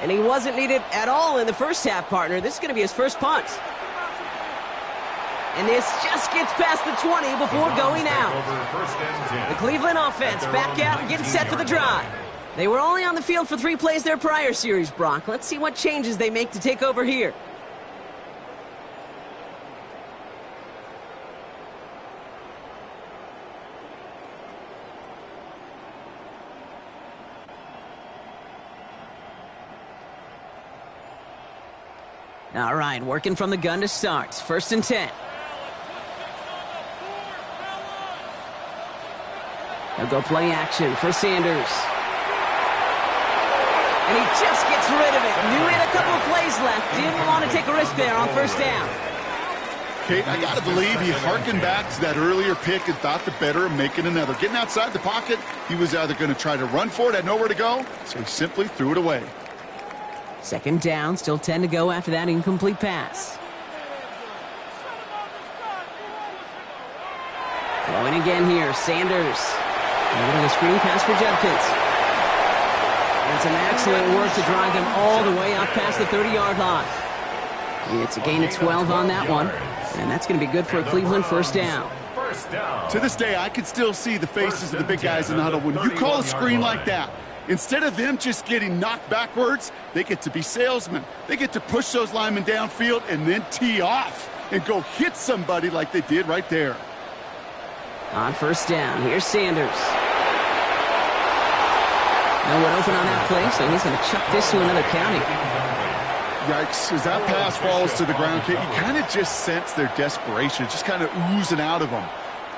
And he wasn't needed at all in the first half, partner. This is going to be his first punt. And this just gets past the 20 before going out. The Cleveland offense back out and getting set for the drive. They were only on the field for 3 plays their prior series, Brock. Let's see what changes they make to take over here. All right, working from the gun to start. 1st and 10. They'll go play action for Sanders. And he just gets rid of it. Knew he had a couple of plays left. Didn't want to take a risk there on 1st down. Kate, I got to believe he harkened back to that earlier pick and thought the better of making another. Getting outside the pocket, he was either going to try to run for it, had nowhere to go, so he simply threw it away. 2nd down, still 10 to go after that incomplete pass. Throwing again here, Sanders. And a screen pass for Judkins. And some excellent work to drive them all the way up past the 30-yard line. It's a gain of 12 on that one, and that's going to be good for a Cleveland 1st down. To this day, I can still see the faces of the big guys in the huddle. When you call a screen like that, instead of them just getting knocked backwards, they get to be salesmen. They get to push those linemen downfield and then tee off and go hit somebody like they did right there. On 1st down, here's Sanders. No one open on that play, so he's going to chuck this to another county. Yikes, as that pass falls to the ground, Kate, you kind of just sense their desperation, just kind of oozing out of them.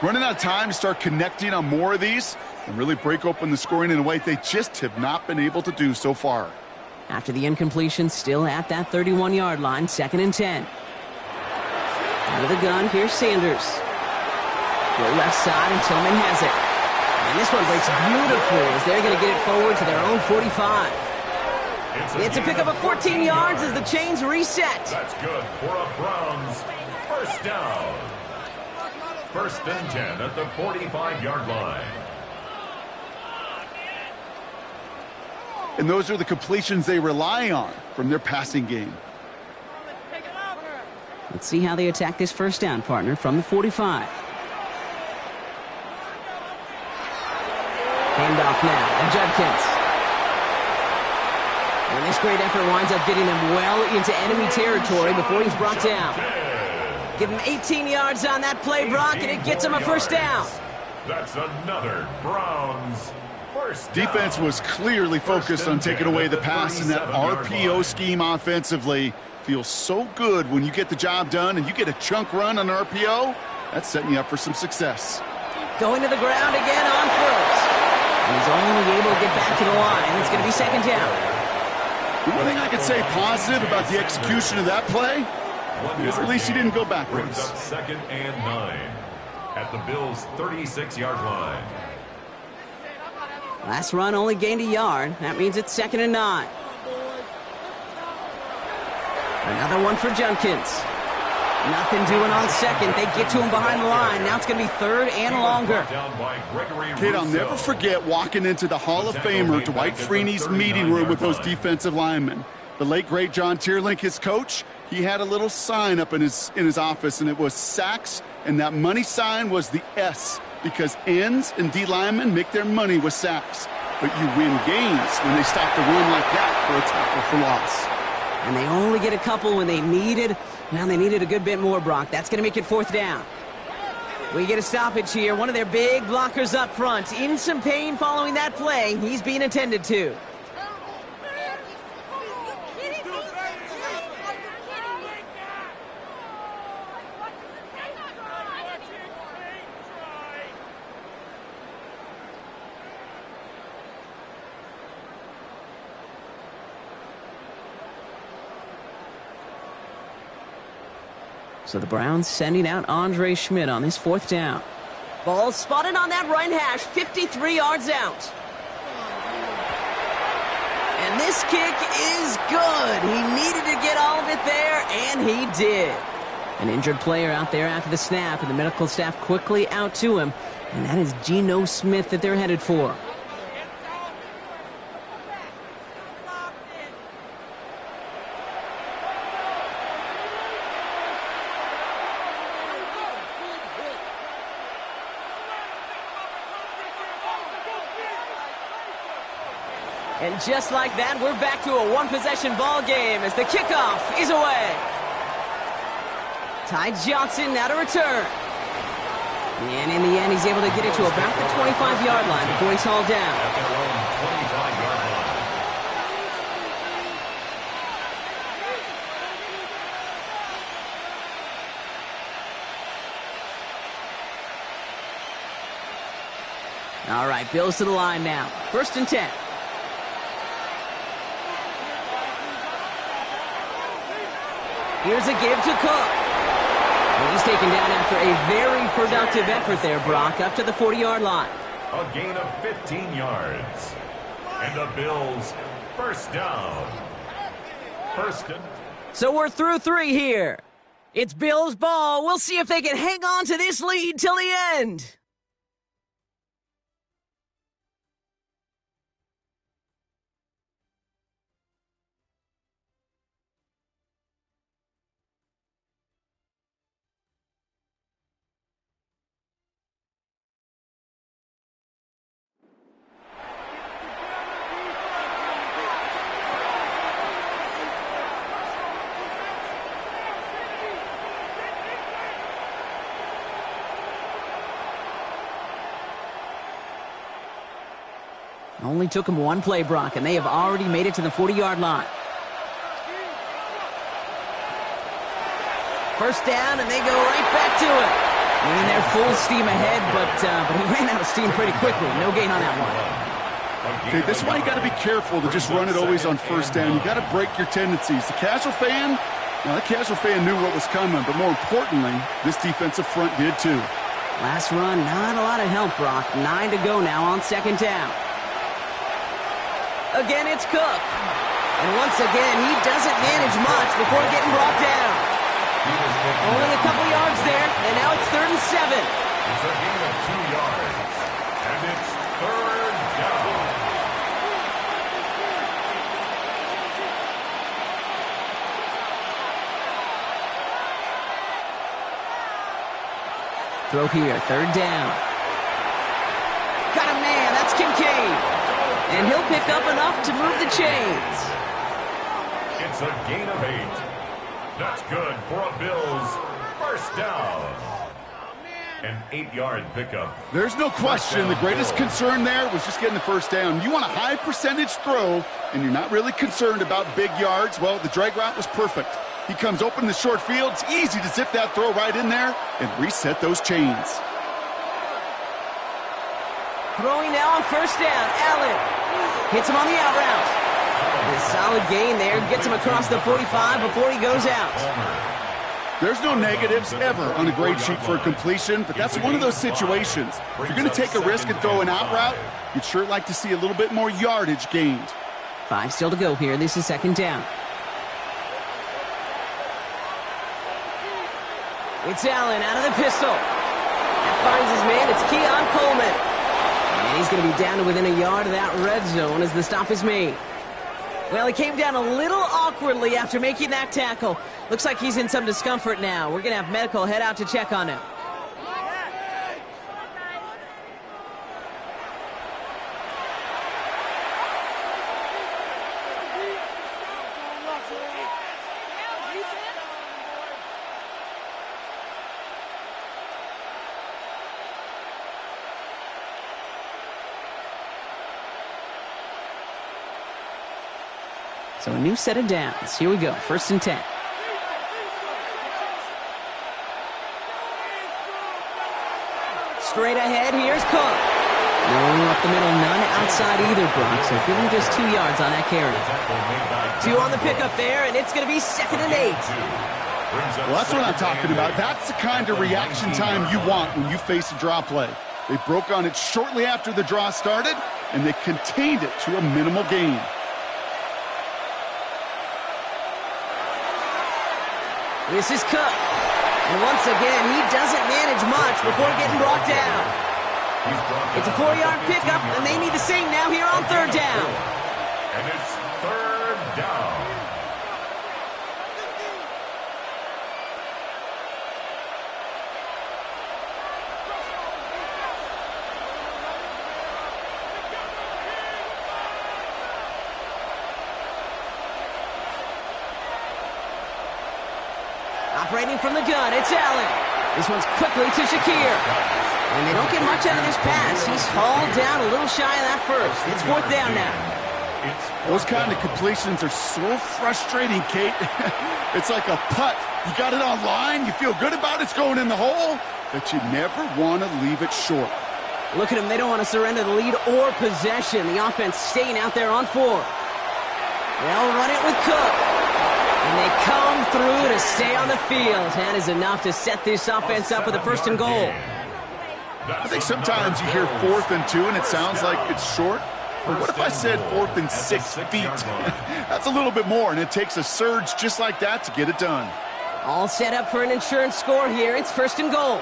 Running out of time to start connecting on more of these and really break open the scoring in a way they just have not been able to do so far. After the incompletion, still at that 31-yard line, 2nd and 10. Out of the gun, here's Sanders. Go left side, and Tillman has it. And this one breaks beautifully as they're going to get it forward to their own 45. It's a pickup of 14 yards as the chains reset. That's good for a Browns 1st down. 1st and 10 at the 45-yard line. And those are the completions they rely on from their passing game. Let's see how they attack this 1st down, partner, from the 45. Handoff now to Judkins. And this great effort winds up getting him well into enemy territory before he's brought down. Give him 18 yards on that play, Brock, and it gets him a 1st down. That's another Browns 1st down. Defense was clearly focused on taking away the pass, and that RPO scheme offensively feels so good when you get the job done and you get a chunk run on RPO. That's setting you up for some success. Going to the ground again on 1st. He's only able to get back to the line. It's going to be second down. The one thing I could say positive about the execution of that play is at least he didn't go backwards. Second and 9 at the Bills' 36-yard line. Last run only gained a yard. That means it's second and 9. Another one for Junkins. Nothing doing on second. They get to him behind the line. Now it's going to be third and longer. Kid, I'll never forget walking into the Hall of Famer Dwight Freeney's meeting room with those defensive linemen. The late, great John Tierlink, his coach, he had a little sign up in his office, and it was sacks, and that money sign was the S, because ends and D linemen make their money with sacks. But you win games when they stop the run like that for a tackle for loss. And they only get a couple when they needed. Now they needed a good bit more, Brock. That's going to make it fourth down. We get a stoppage here. One of their big blockers up front. In some pain following that play. He's being attended to. So the Browns sending out Andre Schmidt on this fourth down. Ball spotted on that right hash, 53 yards out. And this kick is good. He needed to get all of it there, and he did. An injured player out there after the snap, and the medical staff quickly out to him. And that is Geno Smith that they're headed for. And just like that, we're back to a one-possession ball game as the kickoff is away. Ty Johnson now to return. And in the end, he's able to get it to about the 25-yard line before he's hauled down. At their own 25-yard line. All right, Bills to the line now. First and 10. Here's a give to Cook. And he's taken down after a very productive effort there, Brock, up to the 40-yard line. A gain of 15 yards. And the Bills first down. First and... So we're through 3 here. It's Bills ball. We'll see if they can hang on to this lead till the end. Only took him one play, Brock, and they have already made it to the 40-yard line. First down, and they go right back to it. I mean, they're full steam ahead, but he ran out of steam pretty quickly. No gain on that one. Okay, this is why you got to be careful to just run it always on first down. You got to break your tendencies. The casual fan, now that casual fan knew what was coming, but more importantly, this defensive front did too. Last run, not a lot of help, Brock. 9 to go now on second down. Again, it's Cook. And once again, he doesn't manage much before getting brought down. Only a couple yards there, and now it's 3rd and 7. It's a gain of 2 yards. And it's 3rd down. Throw here, 3rd down. Got a man, that's Kincaid. And he'll pick up enough to move the chains. It's a gain of 8. That's good for a Bills first down. An 8-yard pickup. There's no question the greatest concern there was just getting the first down. You want a high percentage throw, and you're not really concerned about big yards. Well, the drag route was perfect. He comes open in the short field. It's easy to zip that throw right in there and reset those chains. Throwing now on first down. Allen hits him on the out route. A solid gain there. Gets him across the 45 before he goes out. There's no negatives ever on a grade sheet for a completion, but that's one of those situations. If you're going to take a risk and throw an out route, you'd sure like to see a little bit more yardage gained. 5 still to go here. This is second down. It's Allen out of the pistol. That finds his man. It's Keon Coleman. And he's going to be down to within a yard of that red zone as the stop is made. Well, he came down a little awkwardly after making that tackle. Looks like he's in some discomfort now. We're going to have medical head out to check on him. So a new set of downs. Here we go. 1st and 10. Straight ahead, here's Cook. No up the middle, none outside either, Brock. So give him just 2 yards on that carry. 2 on the pickup there, and it's going to be 2nd and 8. Well, that's what I'm talking about. That's the kind of reaction time you want when you face a draw play. They broke on it shortly after the draw started, and they contained it to a minimal gain. This is Cook. And once again, he doesn't manage much before getting brought down. It's a 4-yard pickup, and they need the same now here on 3rd down. And it's 3rd down. Operating from the gun, it's Allen. This one's quickly to Shakir. And they don't get much out of this pass. He's hauled down a little shy of that first. It's 4th down now. Those kind of completions are so frustrating, Kate. It's like a putt. You got it on line, you feel good about it's going in the hole, but you never want to leave it short. Look at them. They don't want to surrender the lead or possession. The offense staying out there on 4. They'll run it with Cook. And they come through to stay on the field. That is enough to set this offense up with a 1st and goal. I think sometimes you hear 4th and 2 and it sounds like it's short. But what if I said 4th and 6 feet? That's a little bit more, and it takes a surge just like that to get it done. All set up for an insurance score here. It's 1st and goal.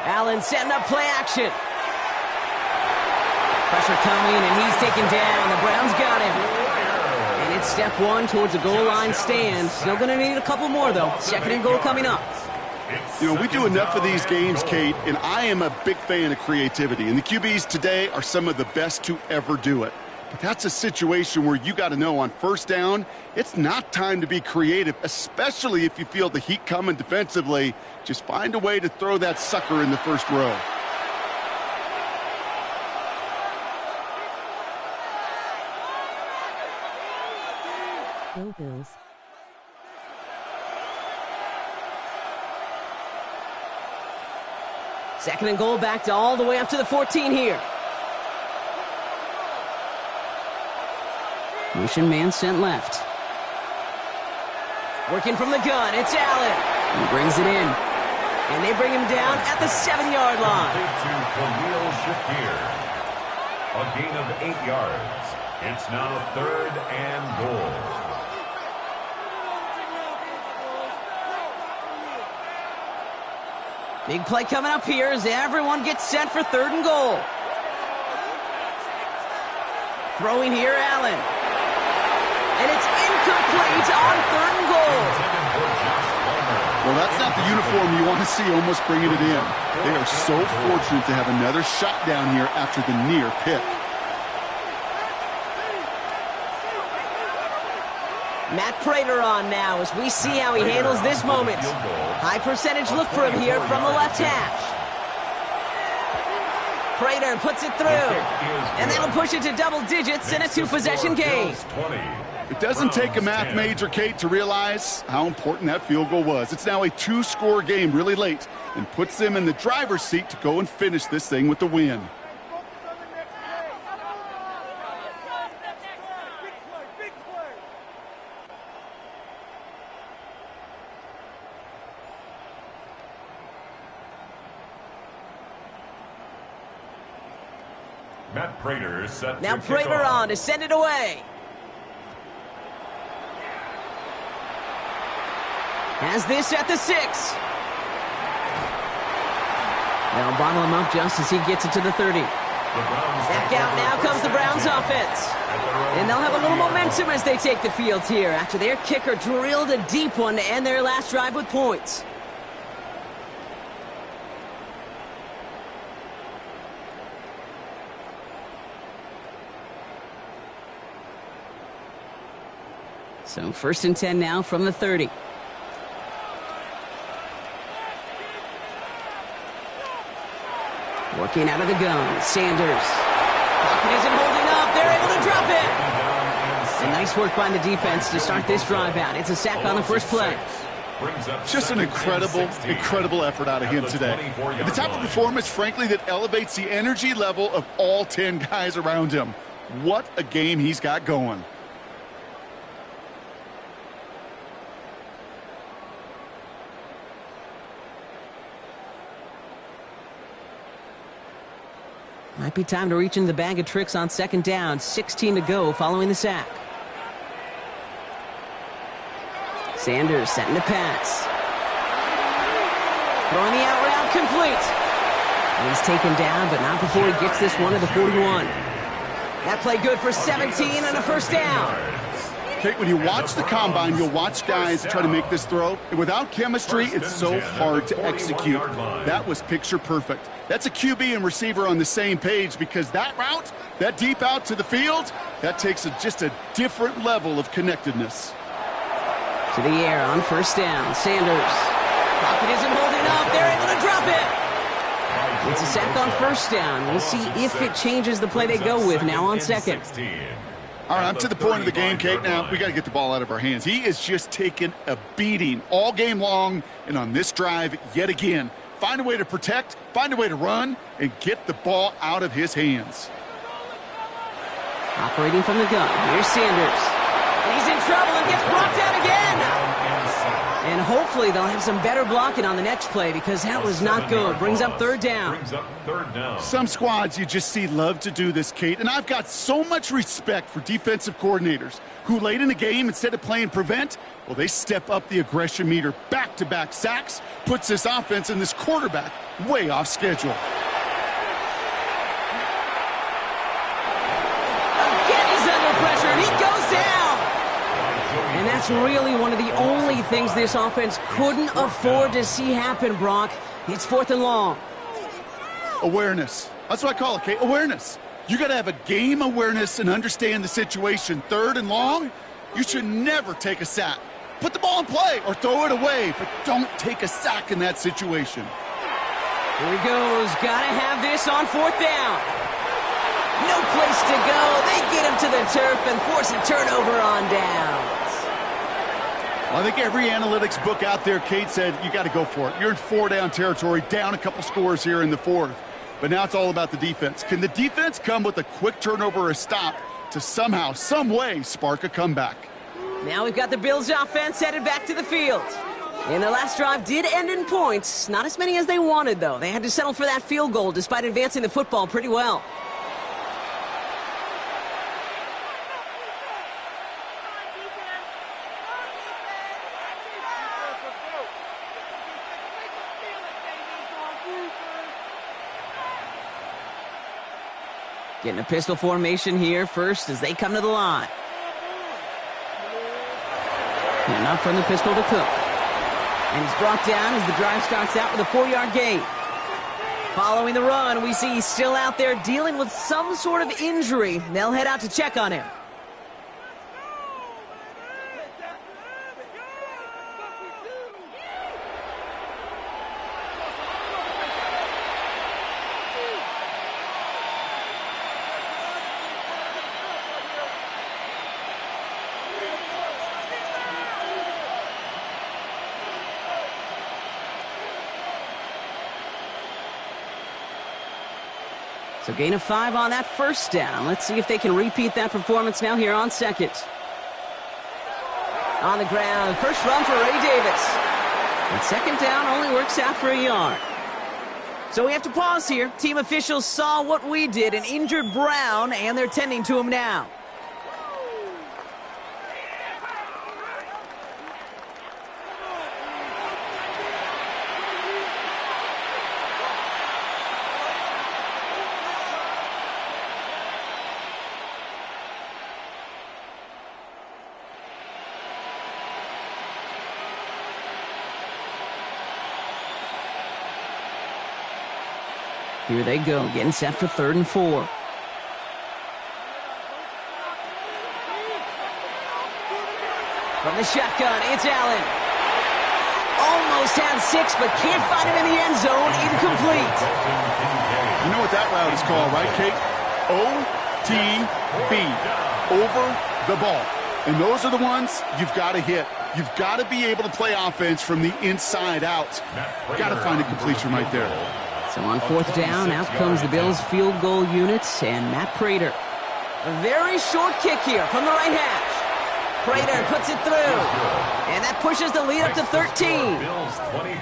Allen setting up play action. Pressure coming, and he's taken down. The Browns got him. And it's step 1 towards a goal line stand. Still going to need a couple more, though. 2nd and goal coming up. You know, we do enough of these games, Kate, and I am a big fan of creativity. And the QBs today are some of the best to ever do it. But that's a situation where you got to know on 1st down, it's not time to be creative, especially if you feel the heat coming defensively. Just find a way to throw that sucker in the 1st row. Go Bills. Second and goal, backed all the way up to the 14 here. Motion man sent left. Working from the gun, it's Allen. He brings it in. And they bring him down at the 7-yard line. To Khalil Shakir. A gain of 8 yards. It's now 3rd and goal. Big play coming up here as everyone gets set for 3rd and goal. Throwing here, Allen. And it's incomplete on 3rd and goal. Well, that's not the uniform you want to see almost bringing it in. They are so fortunate to have another shot down here after the near pick. Matt Prater on now as we see how he handles this moment. High percentage look for him here from the left hash. Prater puts it through. And that'll push it to double digits in a two-possession game. It doesn't take a math major, Kate, to realize how important that field goal was. It's now a two-score game really late and puts them in the driver's seat to go and finish this thing with the win. Matt Prater is set Now to kick Prater off. on to send it away. Has this at the 6. They'll bottle him up just as he gets it to the 30. Back out now comes the Browns offense. And they'll have a little momentum as they take the field here after their kicker drilled a deep one to end their last drive with points. So 1st and 10 now from the 30. Working out of the gun, Sanders. Pocket isn't holding up. They're able to drop it. And nice work by the defense to start this drive out. It's a sack on the first play. Just an incredible effort out of him today. And the type of performance, frankly, that elevates the energy level of all 10 guys around him. What a game he's got going. Might be time to reach into the bag of tricks on 2nd down. 16 to go following the sack. Sanders setting the pass. Throwing the out route complete. And he's taken down, but not before he gets this one to the 41. That play good for 17 and a 1st down. Kate, when you watch the combine, you'll watch guys try to make this throw. And without chemistry, it's so hard to execute. That was picture perfect. That's a QB and receiver on the same page because that route, that deep out to the field, that takes just a different level of connectedness. To the air on 1st down. Sanders. Pocket isn't holding up. They're able to drop it. It's a sack on 1st down. We'll see if it changes the play they go with now on 2nd. All right, I'm to the point of the game, Kate. Now, we got to get the ball out of our hands. He is just taking a beating all game long, and on this drive, yet again, find a way to protect, find a way to run, and get the ball out of his hands. Operating from the gun, here's Sanders. And he's in trouble and gets brought down again. And hopefully they'll have some better blocking on the next play because that was not good. Brings up 3rd down. Some squads you just see love to do this, Kate, and I've got so much respect for defensive coordinators who late in the game, instead of playing prevent, well, they step up the aggression meter. Back-to-back sacks puts this offense and this quarterback way off schedule. Again, he's under pressure, and he goes down. And that's really one of the only things this offense couldn't afford to see happen, Brock. It's 4th and long. Awareness. That's what I call it, Kate. Awareness. You got to have a game awareness and understand the situation. 3rd and long, you should never take a sack. Put the ball in play or throw it away, but don't take a sack in that situation. Here he goes. Got to have this on 4th down. No place to go. They get him to the turf and force a turnover on downs. Well, I think every analytics book out there, Kate, said you got to go for it. You're in 4-down territory, down a couple scores here in the 4th. But now it's all about the defense. Can the defense come with a quick turnover or a stop to somehow, some way, spark a comeback? Now we've got the Bills offense headed back to the field. And their last drive did end in points. Not as many as they wanted, though. They had to settle for that field goal despite advancing the football pretty well. Getting a pistol formation here first as they come to the line. And up from the pistol to Cook. And he's brought down as the drive starts out with a 4-yard gain. Following the run, we see he's still out there dealing with some sort of injury. They'll head out to check on him. So gain of 5 on that first down. Let's see if they can repeat that performance now here on second. On the ground, first run for Ray Davis. And second down only works out for a yard. So we have to pause here. Team officials saw what we did, an injured Brown, and they're tending to him now. Here they go, getting set for 3rd and 4. From the shotgun, it's Allen. Almost had 6, but can't find him in the end zone. Incomplete. You know what that route is called, right, Kate? OTB. Over the ball. And those are the ones you've got to hit. You've got to be able to play offense from the inside out. Got to find a completion right there. So on 4th down, out comes the Bills' field goal unit and Matt Prater. A very short kick here from the right hash. Prater puts it through. And that pushes the lead up to 13.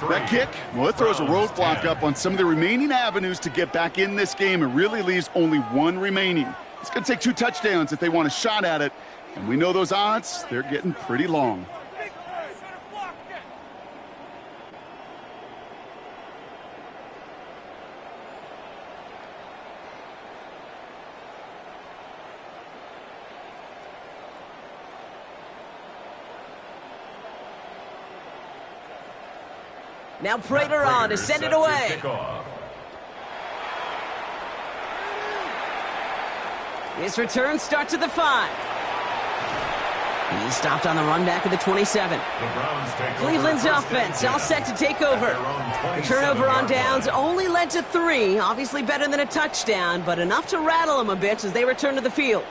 That kick, well, it throws a roadblock up on some of the remaining avenues to get back in this game. It really leaves only one remaining. It's going to take 2 touchdowns if they want a shot at it. And we know those odds, they're getting pretty long. Now Prater on to send it away. This return starts at the 5. He's stopped on the run back at the 27. Cleveland's offense all set to take over. The turnover on downs only led to 3. Obviously better than a touchdown, but enough to rattle them a bit as they return to the field.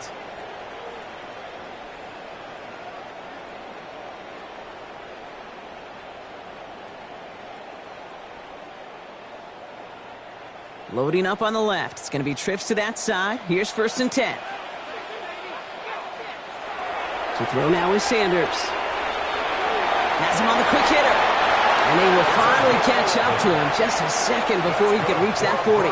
Loading up on the left. It's going to be trips to that side. Here's 1st and 10. To throw now is Sanders. Has him on the quick hitter. And they will finally catch up to him just a second before he can reach that 40.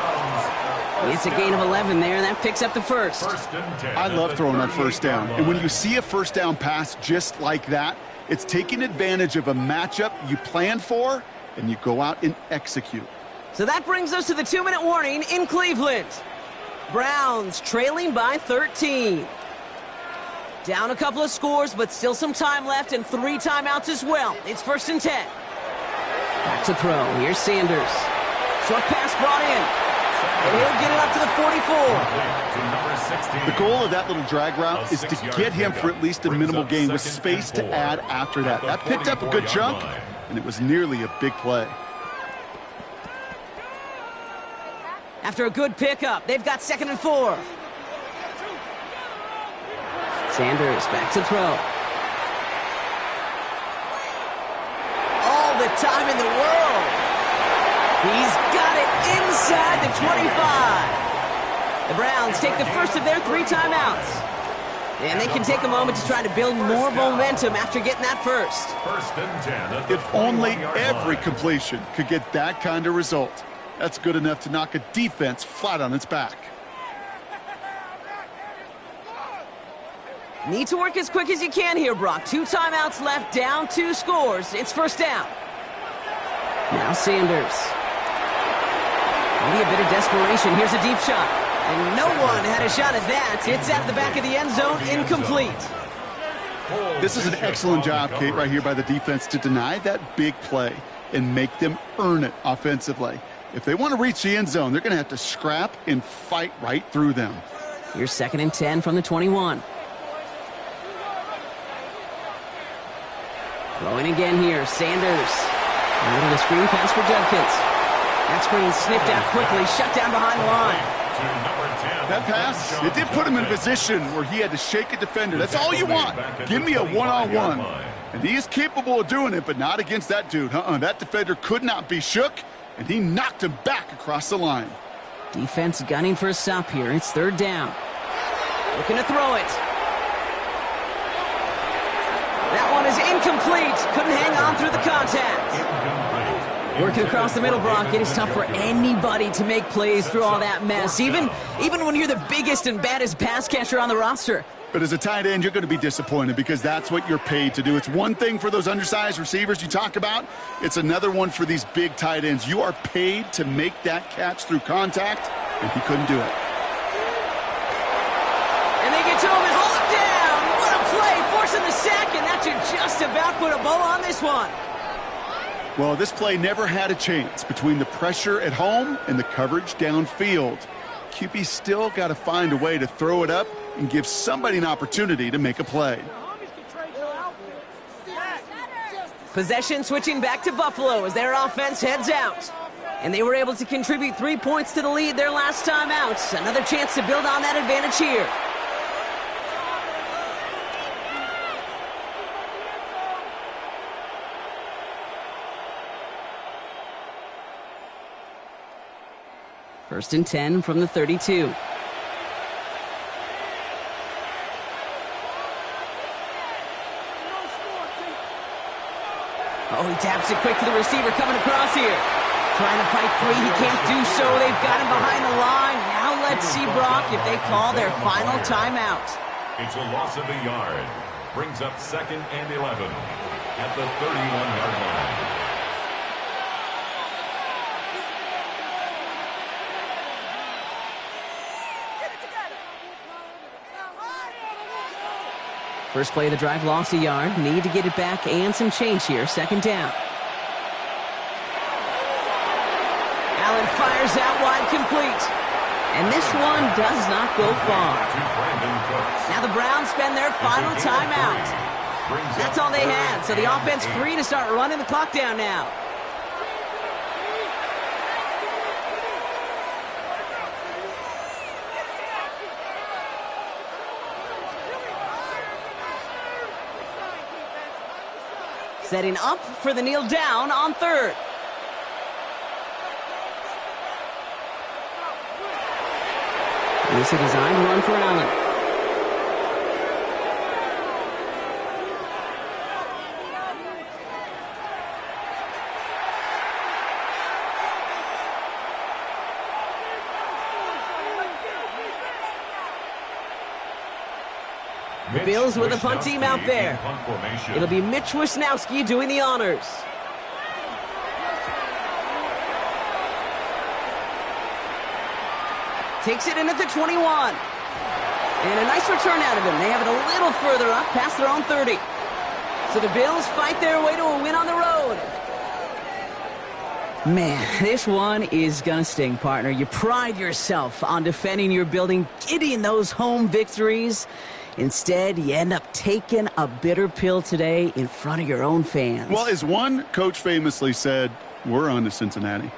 It's a gain of 11 there, and that picks up the first. I love throwing on 1st down. And when you see a 1st down pass just like that, it's taking advantage of a matchup you planned for, and you go out and execute. So that brings us to the 2-minute warning in Cleveland. Browns trailing by 13. Down a couple of scores, but still some time left and 3 timeouts as well. It's 1st and 10. Back to throw. Here's Sanders. Short pass brought in. And he'll get it up to the 44. The goal of that little drag route is to get him for at least a minimal gain with space to add after that. That picked up a good chunk, and it was nearly a big play. After a good pickup, they've got 2nd and 4. Sanders back to throw. All the time in the world. He's got it inside the 25. The Browns take the first of their 3 timeouts. And they can take a moment to try to build more momentum after getting that first. 1st and 10. If only every completion could get that kind of result. That's good enough to knock a defense flat on its back. Need to work as quick as you can here, Brock. 2 timeouts left, down 2 scores. It's 1st down. Now Sanders. Maybe a bit of desperation. Here's a deep shot. And no one had a shot at that. It's at the back of the end zone, incomplete. This is an excellent job, Kate, right here by the defense to deny that big play and make them earn it offensively. If they want to reach the end zone, they're going to have to scrap and fight right through them. Here's 2nd and 10 from the 21. Throwing again here, Sanders. A little screen pass for Judkins. That screen sniffed out quickly, shut down behind the line. That pass, it did put him in a position where he had to shake a defender. That's all you want. Give me a one-on-one. And he is capable of doing it, but not against that dude. That defender could not be shook, and he knocked him back across the line. Defense gunning for a stop here. It's third down. Looking to throw it. That one is incomplete. Couldn't hang on through the contact. Working across the middle, Brock. It is tough for anybody to make plays through all that mess, even when you're the biggest and baddest pass catcher on the roster. But as a tight end, you're going to be disappointed because that's what you're paid to do. It's one thing for those undersized receivers you talk about. It's another one for these big tight ends. You are paid to make that catch through contact, and he couldn't do it. And they get to him and hold him down. What a play, forcing the sack, and that should just about put a bow on this one. Well, this play never had a chance between the pressure at home and the coverage downfield. QB still got to find a way to throw it up and give somebody an opportunity to make a play. Possession switching back to Buffalo as their offense heads out. And they were able to contribute 3 points to the lead their last time out. Another chance to build on that advantage here. First and 10 from the 32. Oh, he taps it quick to the receiver coming across here. Trying to fight free. He can't do so. They've got him behind the line. Now let's see, Brock, if they call their final timeout. It's a loss of a yard. Brings up 2nd and 11 at the 31-yard line. First play of the drive, lost a yard. Need to get it back and some change here. Second down. Allen fires out wide, complete. And this one does not go far. Now the Browns spend their final timeout. That's all they had, so the offense free to start running the clock down now. Setting up for the kneel down on third. This is a designed run for Allen. The Bills with a punt team out there. It'll be Mitch Wisnowski doing the honors. Takes it in at the 21. And a nice return out of him. They have it a little further up, past their own 30. So the Bills fight their way to a win on the road. Man, this one is gonna sting, partner. You pride yourself on defending your building, getting those home victories. Instead, you end up taking a bitter pill today in front of your own fans. Well, as one coach famously said, we're on to Cincinnati.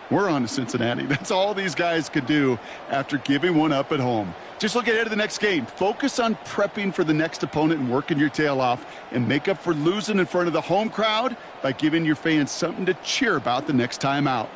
We're on to Cincinnati. That's all these guys could do after giving one up at home. Just look ahead to the next game. Focus on prepping for the next opponent and working your tail off, and make up for losing in front of the home crowd by giving your fans something to cheer about the next time out.